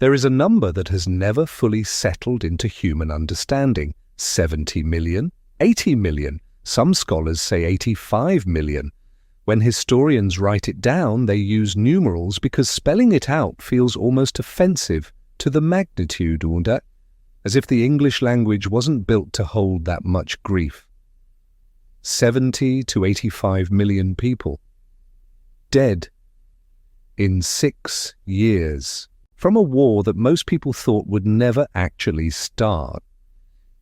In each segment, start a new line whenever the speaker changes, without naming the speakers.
There is a number that has never fully settled into human understanding: 70 million, 80 million, some scholars say 85 million. When historians write it down, they use numerals because spelling it out feels almost offensive to the magnitude, as if the English language wasn't built to hold that much grief. 70 to 85 million people dead in 6 years from a war that most people thought would never actually start.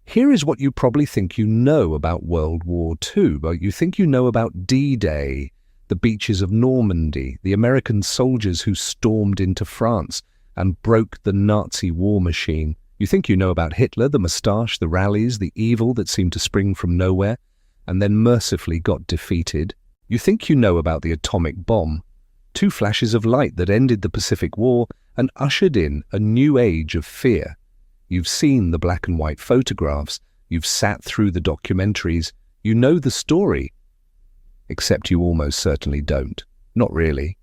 Here is what you probably think you know about World War II, but you think you know about D-Day, the beaches of Normandy, the American soldiers who stormed into France and broke the Nazi war machine. You think you know about Hitler, the moustache, the rallies, the evil that seemed to spring from nowhere and then mercifully got defeated. You think you know about the atomic bomb, 2 flashes of light that ended the Pacific War and ushered in a new age of fear. You've seen the black and white photographs, you've sat through the documentaries, you know the story. Except you almost certainly don't. Not really.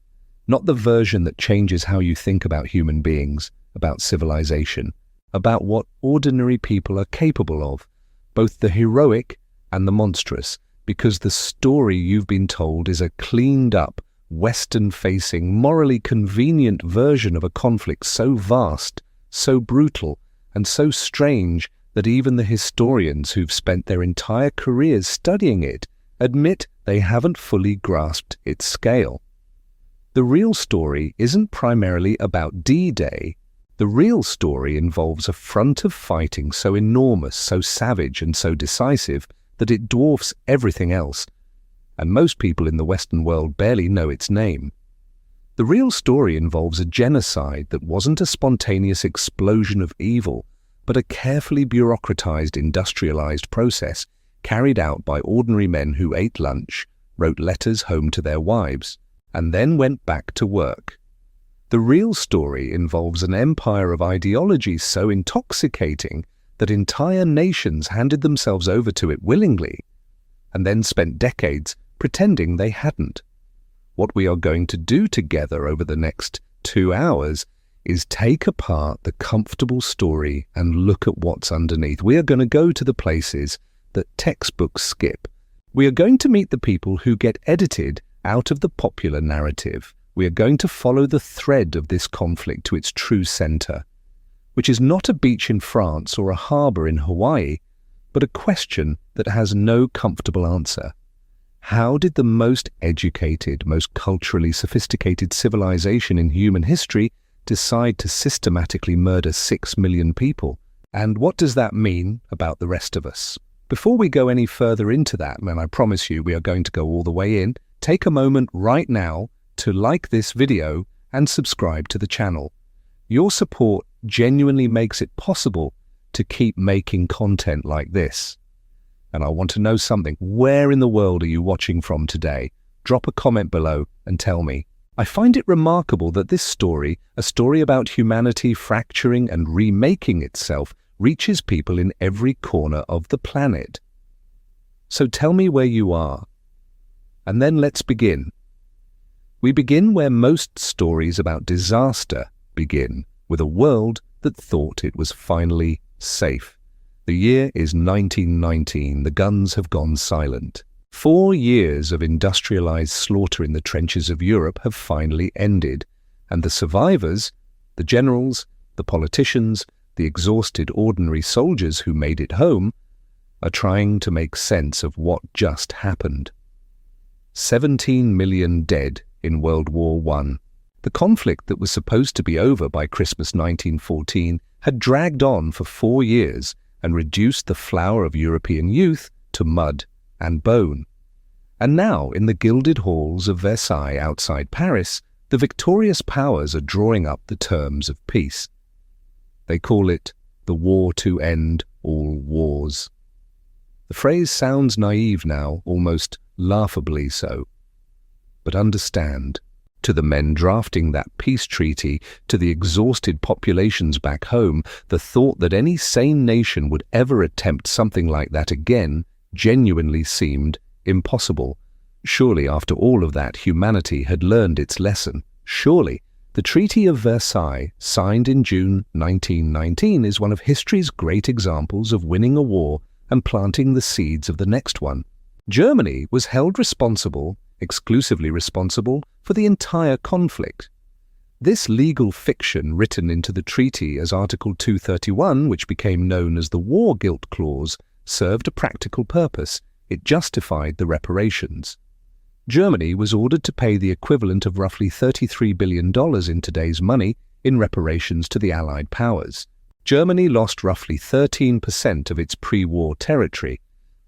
Not the version that changes how you think about human beings, about civilization, about what ordinary people are capable of, both the heroic and the monstrous, because the story you've been told is a cleaned-up, Western-facing, morally convenient version of a conflict so vast, so brutal, and so strange that even the historians who've spent their entire careers studying it admit they haven't fully grasped its scale. The real story isn't primarily about D-Day. The real story involves a front of fighting so enormous, so savage, and so decisive that it dwarfs everything else, and most people in the Western world barely know its name. The real story involves a genocide that wasn't a spontaneous explosion of evil, but a carefully bureaucratized, industrialized process carried out by ordinary men who ate lunch, wrote letters home to their wives, and then went back to work. The real story involves an empire of ideology so intoxicating that entire nations handed themselves over to it willingly, and then spent decades pretending they hadn't. What we are going to do together over the next 2 hours is take apart the comfortable story and look at what's underneath. We are going to go to the places that textbooks skip. We are going to meet the people who get edited out of the popular narrative. We are going to follow the thread of this conflict to its true center, which is not a beach in France or a harbor in Hawaii, but a question that has no comfortable answer. How did the most educated, most culturally sophisticated civilization in human history decide to systematically murder 6 million people? And what does that mean about the rest of us? Before we go any further into that, and I promise you we are going to go all the way in, take a moment right now to like this video and subscribe to the channel. Your support genuinely makes it possible to keep making content like this. And I want to know something. Where in the world are you watching from today? Drop a comment below and tell me. I find it remarkable that this story, a story about humanity fracturing and remaking itself, reaches people in every corner of the planet. So tell me where you are. And then let's begin. We begin where most stories about disaster begin, with a world that thought it was finally safe. The year is 1919. The guns have gone silent. 4 years of industrialized slaughter in the trenches of Europe have finally ended, and the survivors, the generals, the politicians, the exhausted ordinary soldiers who made it home, are trying to make sense of what just happened. 17 million dead in World War I. The conflict that was supposed to be over by Christmas 1914 had dragged on for 4 years and reduced the flower of European youth to mud and bone. And now, in the gilded halls of Versailles outside Paris, the victorious powers are drawing up the terms of peace. They call it the war to end all wars. The phrase sounds naive now, almost laughably so. But understand, to the men drafting that peace treaty, to the exhausted populations back home, the thought that any sane nation would ever attempt something like that again genuinely seemed impossible. Surely, after all of that, humanity had learned its lesson. Surely, The Treaty of Versailles, signed in June 1919, is one of history's great examples of winning a war and planting the seeds of the next one. Germany was held responsible, exclusively responsible, for the entire conflict. This legal fiction written into the treaty as Article 231, which became known as the War Guilt Clause, served a practical purpose. It justified the reparations. Germany was ordered to pay the equivalent of roughly $33 billion in today's money in reparations to the Allied powers. Germany lost roughly 13% of its pre-war territory.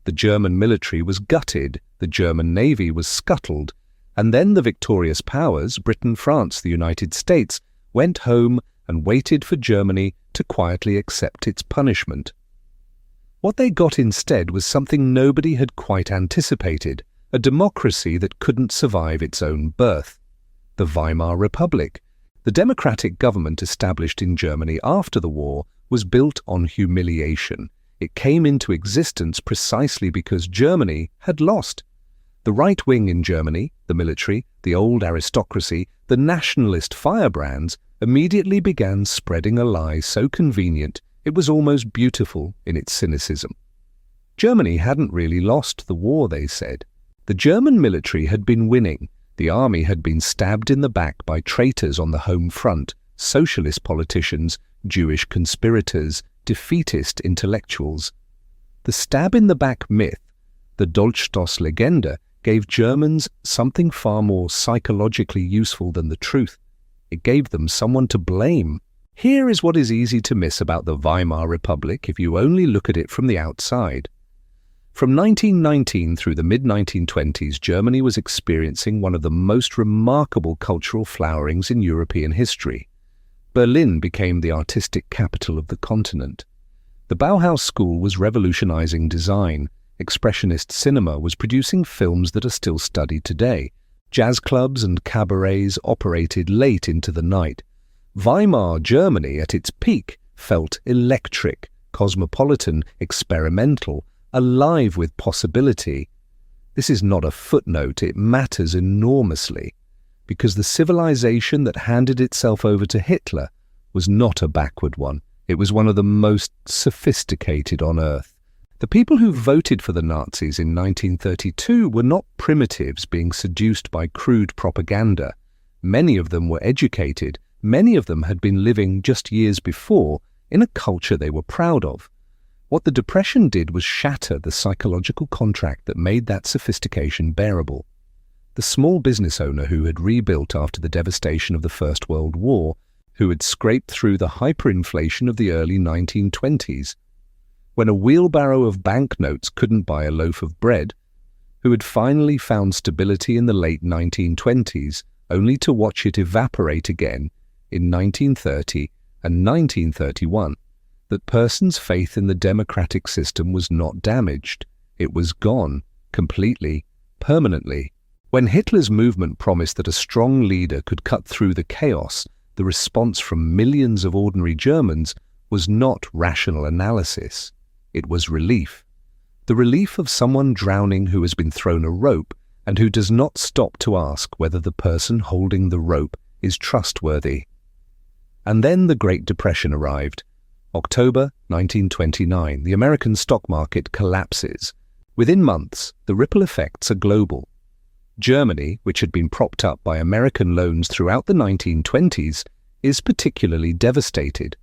The German military was gutted, the German navy was scuttled, and then the victorious powers, Britain, France, the United States, went home and waited for Germany to quietly accept its punishment. What they got instead was something nobody had quite anticipated, a democracy that couldn't survive its own birth. The Weimar Republic. The democratic government established in Germany after the war was built on humiliation. It came into existence precisely because Germany had lost. The right wing in Germany, the military, the old aristocracy, the nationalist firebrands, immediately began spreading a lie so convenient it was almost beautiful in its cynicism. Germany hadn't really lost the war, they said. The German military had been winning. The army had been stabbed in the back by traitors on the home front, socialist politicians, Jewish conspirators, defeatist intellectuals. The stab-in-the-back myth, the Dolchstoßlegende, gave Germans something far more psychologically useful than the truth. It gave them someone to blame. Here is what is easy to miss about the Weimar Republic if you only look at it from the outside. From 1919 through the mid-1920s, Germany was experiencing one of the most remarkable cultural flowerings in European history. Berlin became the artistic capital of the continent. The Bauhaus School was revolutionizing design. Expressionist cinema was producing films that are still studied today. Jazz clubs and cabarets operated late into the night. Weimar Germany, at its peak, felt electric, cosmopolitan, experimental, alive with possibility. This is not a footnote, it matters enormously, because the civilization that handed itself over to Hitler was not a backward one. It was one of the most sophisticated on earth. The people who voted for the Nazis in 1932 were not primitives being seduced by crude propaganda. Many of them were educated. Many of them had been living just years before in a culture they were proud of. What the Depression did was shatter the psychological contract that made that sophistication bearable. The small business owner who had rebuilt after the devastation of the First World War, who had scraped through the hyperinflation of the early 1920s, when a wheelbarrow of banknotes couldn't buy a loaf of bread, who had finally found stability in the late 1920s, only to watch it evaporate again in 1930 and 1931. That person's faith in the democratic system was not damaged. It was gone, completely, permanently. When Hitler's movement promised that a strong leader could cut through the chaos, the response from millions of ordinary Germans was not rational analysis. It was relief. The relief of someone drowning who has been thrown a rope and who does not stop to ask whether the person holding the rope is trustworthy. And then the Great Depression arrived. October 1929, the American stock market collapses. Within months, the ripple effects are global. Germany, which had been propped up by American loans throughout the 1920s, is particularly devastated.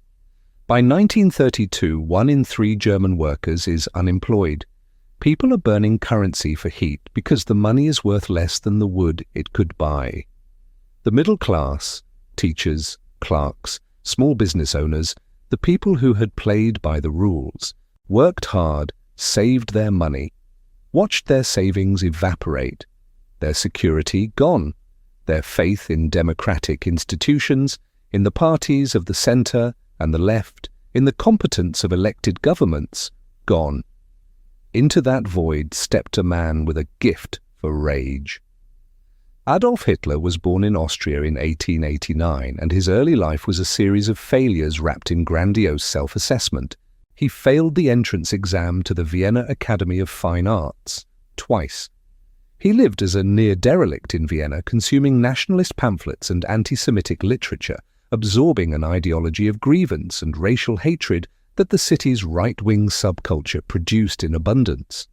By 1932, 1 in 3 German workers is unemployed. People are burning currency for heat because the money is worth less than the wood it could buy. The middle class, teachers, clerks, small business owners, the people who had played by the rules, worked hard, saved their money, watched their savings evaporate, their security gone, their faith in democratic institutions, in the parties of the centre and the left, in the competence of elected governments, gone. Into that void stepped a man with a gift for rage. Adolf Hitler was born in Austria in 1889, and his early life was a series of failures wrapped in grandiose self-assessment. He failed the entrance exam to the Vienna Academy of Fine Arts twice. He lived as a near derelict in Vienna, consuming nationalist pamphlets and anti-Semitic literature, absorbing an ideology of grievance and racial hatred that the city's right-wing subculture produced in abundance.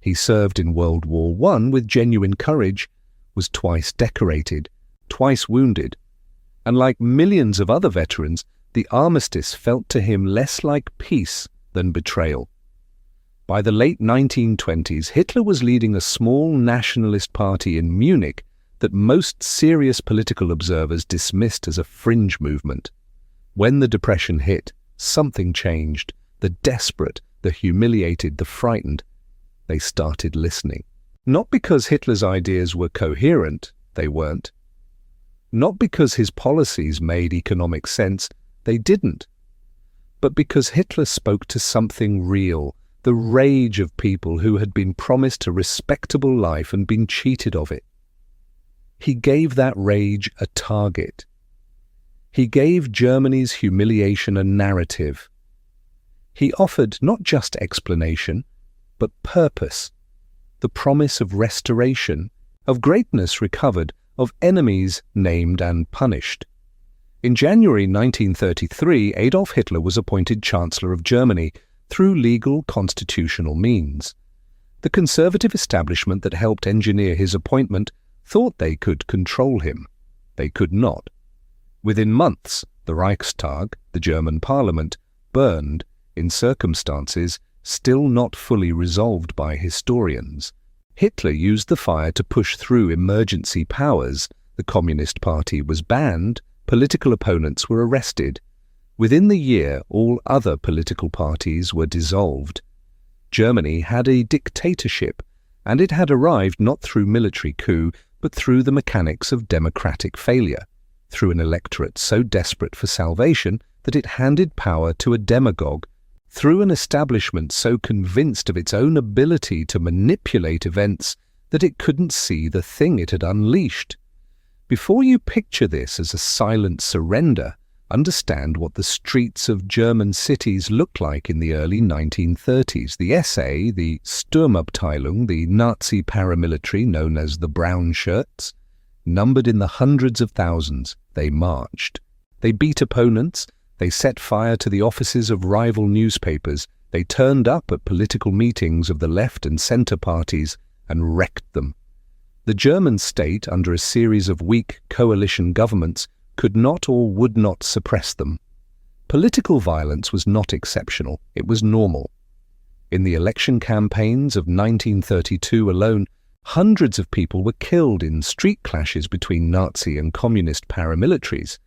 He served in World War I with genuine courage, was twice decorated, twice wounded, and like millions of other veterans, the armistice felt to him less like peace than betrayal. By the late 1920s, Hitler was leading a small nationalist party in Munich that most serious political observers dismissed as a fringe movement. When the Depression hit, something changed. The desperate, the humiliated, the frightened, they started listening. Not because Hitler's ideas were coherent, they weren't. Not because his policies made economic sense, they didn't. But because Hitler spoke to something real, the rage of people who had been promised a respectable life and been cheated of it. He gave that rage a target. He gave Germany's humiliation a narrative. He offered not just explanation, but purpose, the promise of restoration, of greatness recovered, of enemies named and punished. In January 1933, Adolf Hitler was appointed Chancellor of Germany through legal constitutional means. The conservative establishment that helped engineer his appointment thought they could control him. They could not. Within months, the Reichstag, the German parliament, burned in circumstances still not fully resolved by historians. Hitler used the fire to push through emergency powers. The Communist Party was banned, political opponents were arrested. Within the year, all other political parties were dissolved. Germany had a dictatorship, and it had arrived not through military coup, but through the mechanics of democratic failure, through an electorate so desperate for salvation that it handed power to a demagogue, through an establishment so convinced of its own ability to manipulate events that it couldn't see the thing it had unleashed. Before you picture this as a silent surrender, understand what the streets of German cities looked like in the early 1930s. The SA, the Sturmabteilung, the Nazi paramilitary known as the Brown Shirts, numbered in the hundreds of thousands. They marched. They beat opponents. They set fire to the offices of rival newspapers. They turned up at political meetings of the left and centre parties and wrecked them. The German state, under a series of weak coalition governments, could not or would not suppress them. Political violence was not exceptional, it was normal. In the election campaigns of 1932 alone, hundreds of people were killed in street clashes between Nazi and communist paramilitaries.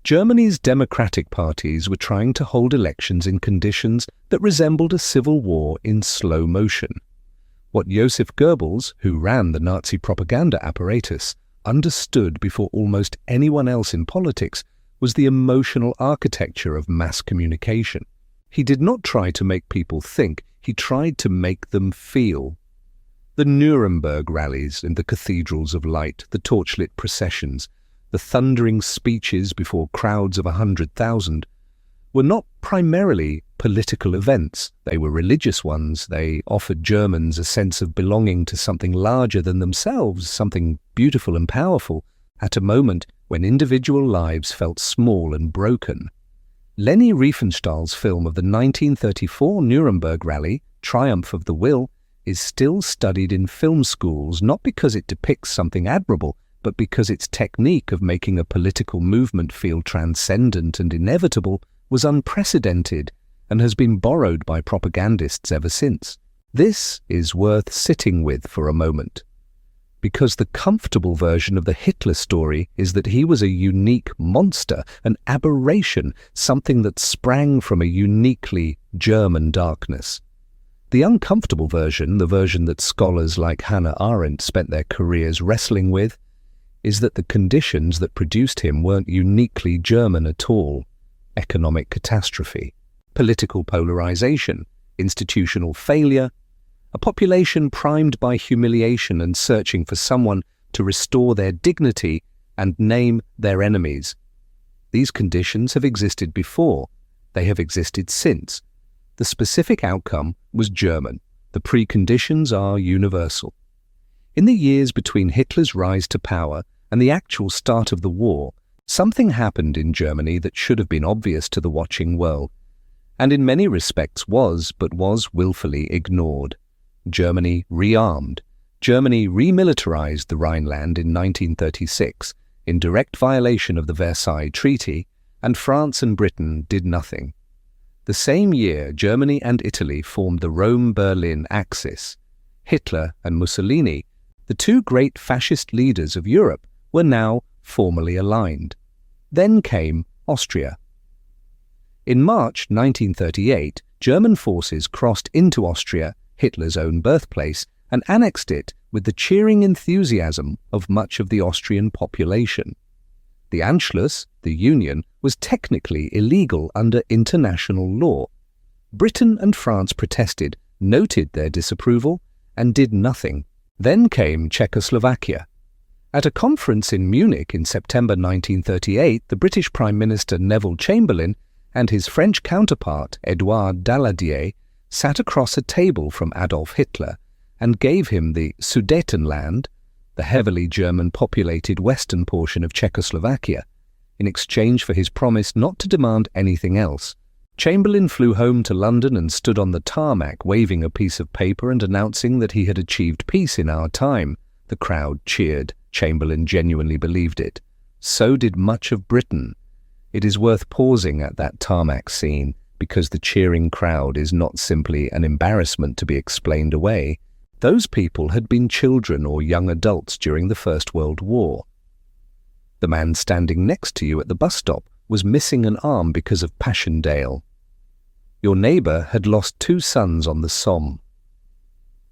Germany's democratic parties were trying to hold elections in conditions that resembled a civil war in slow motion. What Joseph Goebbels, who ran the Nazi propaganda apparatus, understood before almost anyone else in politics was the emotional architecture of mass communication. He did not try to make people think, he tried to make them feel. The Nuremberg rallies in the cathedrals of light, the torchlit processions, the thundering speeches before crowds of 100,000 were not primarily political events. They were religious ones. They offered Germans a sense of belonging to something larger than themselves, something beautiful and powerful, at a moment when individual lives felt small and broken. Leni Riefenstahl's film of the 1934 Nuremberg rally, Triumph of the Will, is still studied in film schools not because it depicts something admirable, but because its technique of making a political movement feel transcendent and inevitable was unprecedented and has been borrowed by propagandists ever since. This is worth sitting with for a moment, because the comfortable version of the Hitler story is that he was a unique monster, an aberration, something that sprang from a uniquely German darkness. The uncomfortable version, the version that scholars like Hannah Arendt spent their careers wrestling with, is that the conditions that produced him weren't uniquely German at all. Economic catastrophe, political polarization, institutional failure, a population primed by humiliation and searching for someone to restore their dignity and name their enemies. These conditions have existed before. They have existed since. The specific outcome was German. The preconditions are universal. In the years between Hitler's rise to power and the actual start of the war, something happened in Germany that should have been obvious to the watching world, and in many respects was willfully ignored. Germany rearmed. Germany remilitarized the Rhineland in 1936, in direct violation of the Versailles Treaty, and France and Britain did nothing. The same year, Germany and Italy formed the Rome-Berlin axis. Hitler and Mussolini, the two great fascist leaders of Europe, were now formally aligned. Then came Austria. In March 1938, German forces crossed into Austria, Hitler's own birthplace, and annexed it with the cheering enthusiasm of much of the Austrian population. The Anschluss, the union, was technically illegal under international law. Britain and France protested, noted their disapproval, and did nothing. Then came Czechoslovakia. At a conference in Munich in September 1938, the British Prime Minister Neville Chamberlain and his French counterpart, Édouard Daladier, sat across a table from Adolf Hitler and gave him the Sudetenland, the heavily German-populated western portion of Czechoslovakia, in exchange for his promise not to demand anything else. Chamberlain flew home to London and stood on the tarmac waving a piece of paper and announcing that he had achieved peace in our time. The crowd cheered. Chamberlain genuinely believed it. So did much of Britain. It is worth pausing at that tarmac scene, because the cheering crowd is not simply an embarrassment to be explained away. Those people had been children or young adults during the First World War. The man standing next to you at the bus stop was missing an arm because of Passchendaele. Your neighbour had lost 2 sons on the Somme.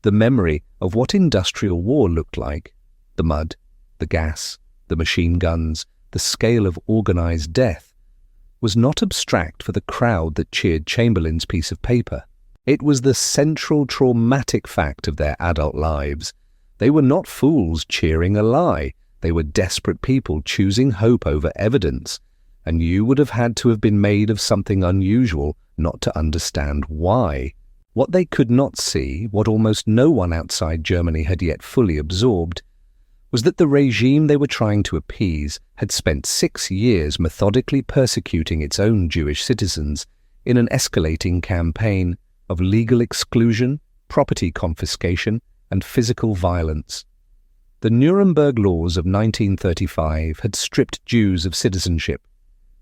The memory of what industrial war looked like, the mud, the gas, the machine guns, the scale of organized death, was not abstract for the crowd that cheered Chamberlain's piece of paper. It was the central traumatic fact of their adult lives. They were not fools cheering a lie. They were desperate people choosing hope over evidence, and you would have had to have been made of something unusual not to understand why. What they could not see, what almost no one outside Germany had yet fully absorbed, was that the regime they were trying to appease had spent 6 years methodically persecuting its own Jewish citizens in an escalating campaign of legal exclusion, property confiscation, and physical violence. The Nuremberg laws of 1935 had stripped Jews of citizenship.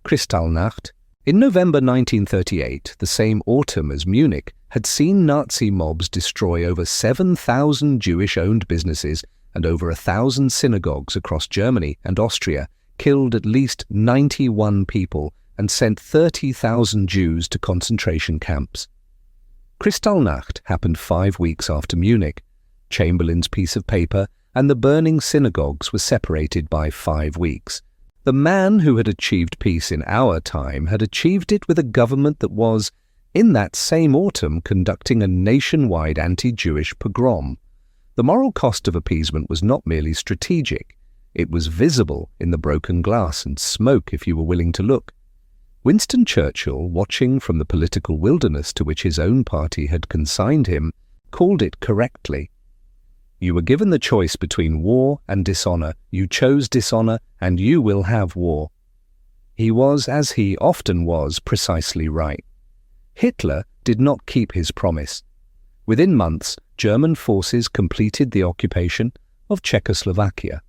Kristallnacht, in November 1938, the same autumn as Munich, had seen Nazi mobs destroy over 7,000 Jewish-owned businesses and over 1,000 synagogues across Germany and Austria, killed at least 91 people, and sent 30,000 Jews to concentration camps. Kristallnacht happened 5 weeks after Munich. Chamberlain's piece of paper and the burning synagogues were separated by 5 weeks. The man who had achieved peace in our time had achieved it with a government that was, in that same autumn, conducting a nationwide anti-Jewish pogrom. The moral cost of appeasement was not merely strategic. It was visible in the broken glass and smoke if you were willing to look. Winston Churchill, watching from the political wilderness to which his own party had consigned him, called it correctly. You were given the choice between war and dishonor. You chose dishonor, and you will have war. He was, as he often was, precisely right. Hitler did not keep his promise. Within months, German forces completed the occupation of Czechoslovakia.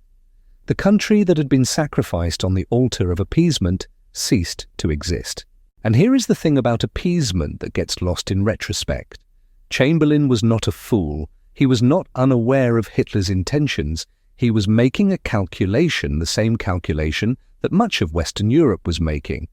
The country that had been sacrificed on the altar of appeasement ceased to exist. And here is the thing about appeasement that gets lost in retrospect. Chamberlain was not a fool. He was not unaware of Hitler's intentions. He was making a calculation, the same calculation that much of Western Europe was making,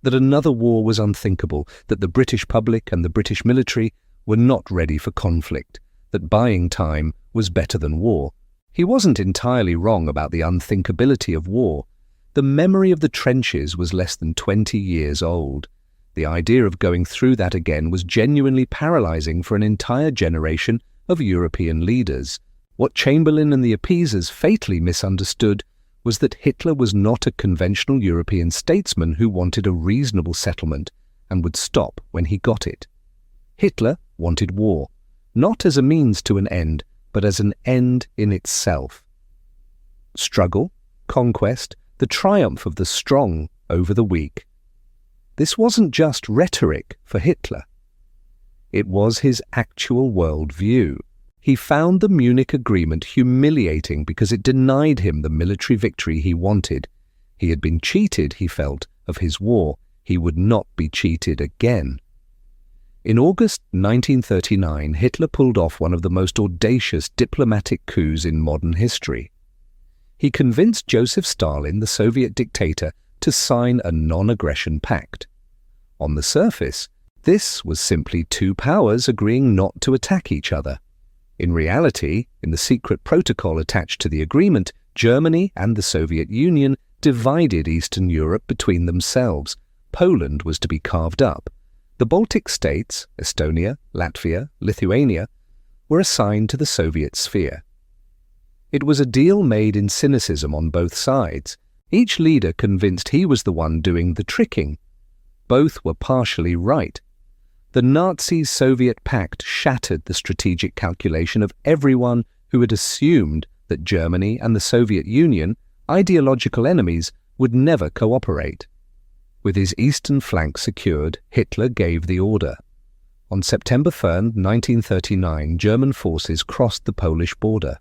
that another war was unthinkable, that the British public and the British military were not ready for conflict, that buying time was better than war. He wasn't entirely wrong about the unthinkability of war. The memory of the trenches was less than 20 years old. The idea of going through that again was genuinely paralyzing for an entire generation of European leaders. What Chamberlain and the appeasers fatally misunderstood was that Hitler was not a conventional European statesman who wanted a reasonable settlement and would stop when he got it. Hitler wanted war, not as a means to an end, but as an end in itself. Struggle, conquest, the triumph of the strong over the weak. This wasn't just rhetoric for Hitler. It was his actual worldview. He found the Munich Agreement humiliating because it denied him the military victory he wanted. He had been cheated, he felt, of his war. He would not be cheated again. In August 1939, Hitler pulled off one of the most audacious diplomatic coups in modern history. He convinced Joseph Stalin, the Soviet dictator, to sign a non-aggression pact. On the surface, this was simply two powers agreeing not to attack each other. In reality, in the secret protocol attached to the agreement, Germany and the Soviet Union divided Eastern Europe between themselves. Poland was to be carved up. The Baltic states, Estonia, Latvia, Lithuania, were assigned to the Soviet sphere. It was a deal made in cynicism on both sides, each leader convinced he was the one doing the tricking. Both were partially right. The Nazi-Soviet pact shattered the strategic calculation of everyone who had assumed that Germany and the Soviet Union, ideological enemies, would never cooperate. With his eastern flank secured, Hitler gave the order. On September 3, 1939, German forces crossed the Polish border.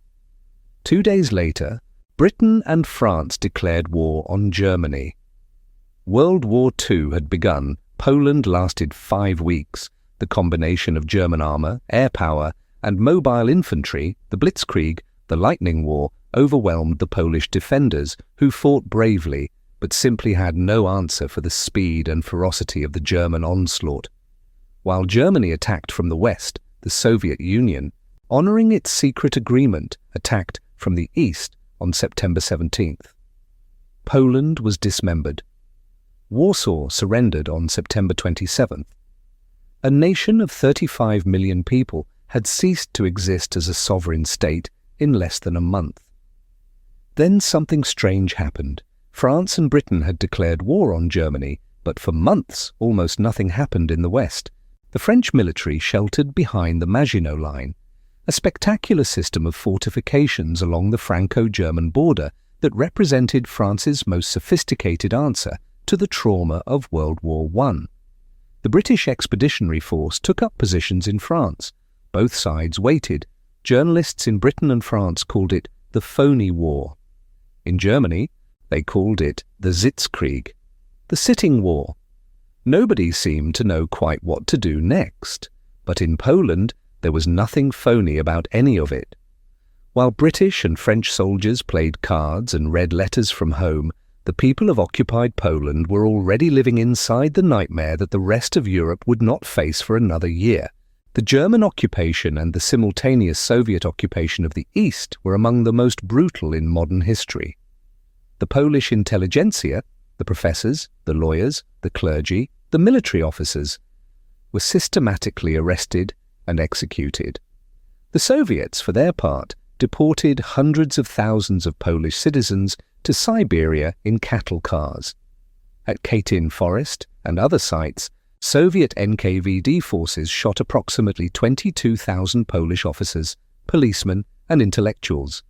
2 days later, Britain and France declared war on Germany. World War II had begun. Poland lasted 5 weeks. The combination of German armor, air power, and mobile infantry, the Blitzkrieg, the Lightning War, overwhelmed the Polish defenders, who fought bravely, but simply had no answer for the speed and ferocity of the German onslaught. While Germany attacked from the west, the Soviet Union, honoring its secret agreement, attacked from the east on September 17th. Poland was dismembered. Warsaw surrendered on September 27th. A nation of 35 million people had ceased to exist as a sovereign state in less than a month. Then something strange happened. France and Britain had declared war on Germany, but for months almost nothing happened in the West. The French military sheltered behind the Maginot Line, a spectacular system of fortifications along the Franco-German border that represented France's most sophisticated answer to the trauma of World War I. The British Expeditionary Force took up positions in France. Both sides waited. Journalists in Britain and France called it the phony war. In Germany, they called it the Sitzkrieg, the sitting war. Nobody seemed to know quite what to do next, but in Poland there was nothing phony about any of it. While British and French soldiers played cards and read letters from home, the people of occupied Poland were already living inside the nightmare that the rest of Europe would not face for another year. The German occupation and the simultaneous Soviet occupation of the East were among the most brutal in modern history. The Polish intelligentsia, the professors, the lawyers, the clergy, the military officers, were systematically arrested and executed. The Soviets, for their part, deported hundreds of thousands of Polish citizens to Siberia in cattle cars. At Katyn Forest and other sites, Soviet NKVD forces shot approximately 22,000 Polish officers, policemen, and intellectuals.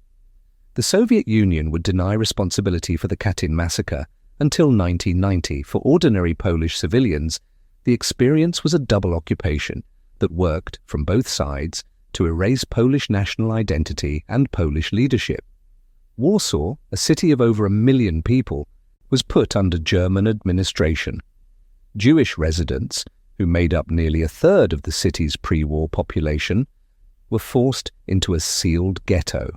The Soviet Union would deny responsibility for the Katyn massacre until 1990. For ordinary Polish civilians, the experience was a double occupation that worked from both sides to erase Polish national identity and Polish leadership. Warsaw, a city of over 1 million people, was put under German administration. Jewish residents, who made up nearly a third of the city's pre-war population, were forced into a sealed ghetto.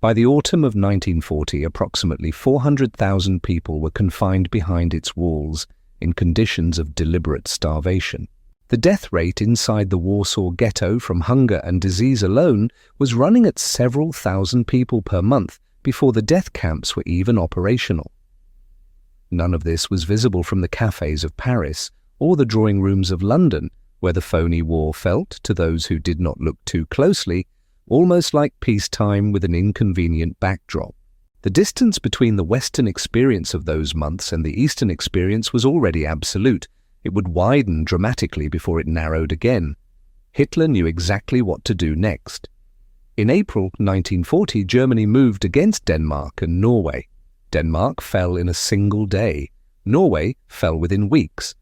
By the autumn of 1940, approximately 400,000 people were confined behind its walls in conditions of deliberate starvation. The death rate inside the Warsaw ghetto from hunger and disease alone was running at several thousand people per month before the death camps were even operational. None of this was visible from the cafes of Paris or the drawing rooms of London, where the phony war felt, to those who did not look too closely, almost like peacetime with an inconvenient backdrop. The distance between the Western experience of those months and the Eastern experience was already absolute. It would widen dramatically before it narrowed again. Hitler knew exactly what to do next. In April 1940, Germany moved against Denmark and Norway. Denmark fell in a single day. Norway fell within weeks.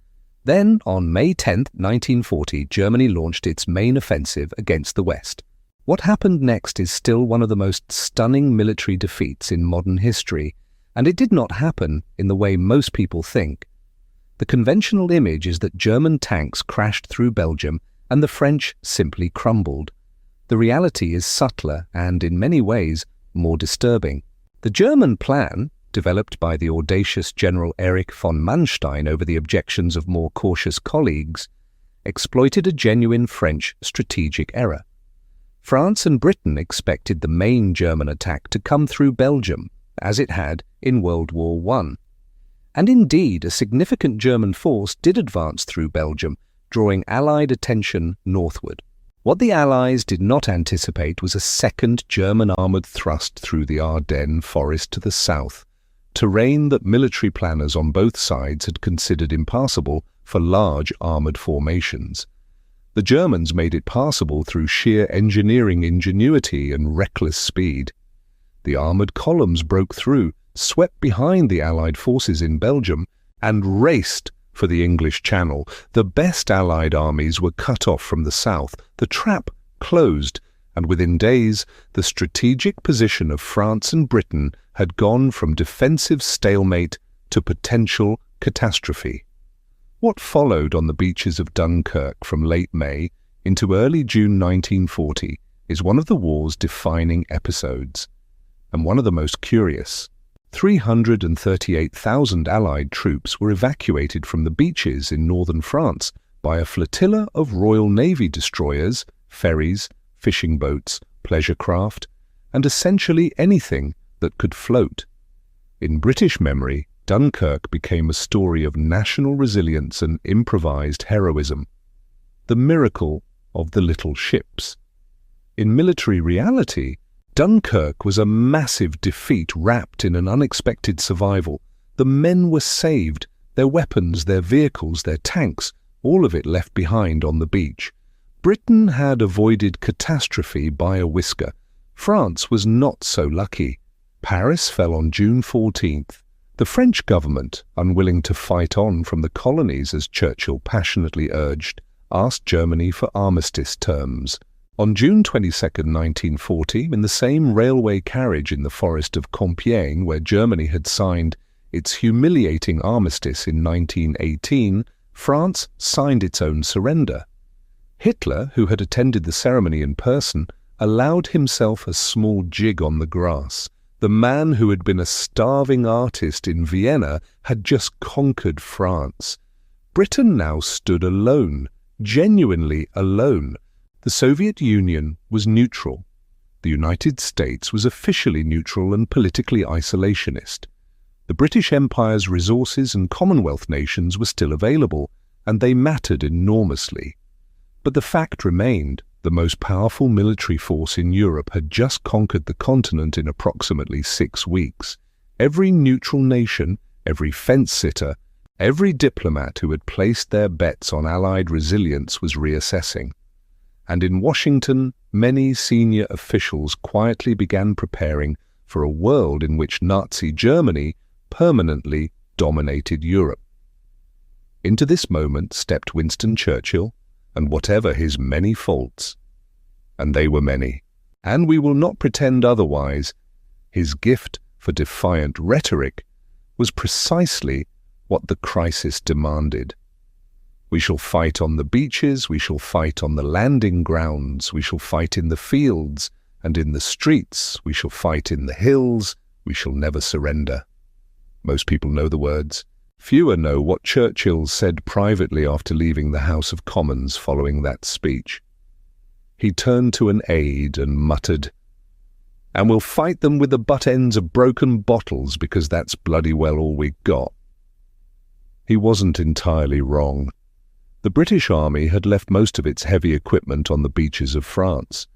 Then, on May 10, 1940, Germany launched its main offensive against the West. What happened next is still one of the most stunning military defeats in modern history, and it did not happen in the way most people think. The conventional image is that German tanks crashed through Belgium and the French simply crumbled. The reality is subtler and, in many ways, more disturbing. The German plan, developed by the audacious General Erich von Manstein over the objections of more cautious colleagues, exploited a genuine French strategic error. France and Britain expected the main German attack to come through Belgium, as it had in World War I. And indeed, a significant German force did advance through Belgium, drawing Allied attention northward. What the Allies did not anticipate was a second German armoured thrust through the Ardennes forest to the south, terrain that military planners on both sides had considered impassable for large armoured formations. The Germans made it passable through sheer engineering ingenuity and reckless speed. The armoured columns broke through, swept behind the Allied forces in Belgium, and raced for the English Channel. The best Allied armies were cut off from the south, the trap closed, and within days the strategic position of France and Britain had gone from defensive stalemate to potential catastrophe. What followed on the beaches of Dunkirk from late May into early June 1940 is one of the war's defining episodes, and one of the most curious. 338,000 Allied troops were evacuated from the beaches in northern France by a flotilla of Royal Navy destroyers, ferries, fishing boats, pleasure craft, and essentially anything that could float. In British memory, Dunkirk became a story of national resilience and improvised heroism, the miracle of the little ships. In military reality, Dunkirk was a massive defeat wrapped in an unexpected survival. The men were saved, their weapons, their vehicles, their tanks, all of it left behind on the beach. Britain had avoided catastrophe by a whisker. France was not so lucky. Paris fell on June 14th. The French government, unwilling to fight on from the colonies as Churchill passionately urged, asked Germany for armistice terms. On June 22, 1940, in the same railway carriage in the forest of Compiègne where Germany had signed its humiliating armistice in 1918, France signed its own surrender. Hitler, who had attended the ceremony in person, allowed himself a small jig on the grass. The man who had been a starving artist in Vienna had just conquered France. Britain now stood alone, genuinely alone. The Soviet Union was neutral. The United States was officially neutral and politically isolationist. The British Empire's resources and Commonwealth nations were still available, and they mattered enormously. But the fact remained, the most powerful military force in Europe had just conquered the continent in approximately 6 weeks. Every neutral nation, every fence-sitter, every diplomat who had placed their bets on Allied resilience was reassessing. And in Washington, many senior officials quietly began preparing for a world in which Nazi Germany permanently dominated Europe. Into this moment stepped Winston Churchill, and whatever his many faults, and they were many, and we will not pretend otherwise, his gift for defiant rhetoric was precisely what the crisis demanded. We shall fight on the beaches, we shall fight on the landing grounds, we shall fight in the fields and in the streets, we shall fight in the hills, we shall never surrender. Most people know the words. Fewer know what Churchill said privately after leaving the House of Commons following that speech. He turned to an aide and muttered, "And we'll fight them with the butt ends of broken bottles because that's bloody well all we got." He wasn't entirely wrong. The British Army had left most of its heavy equipment on the beaches of France.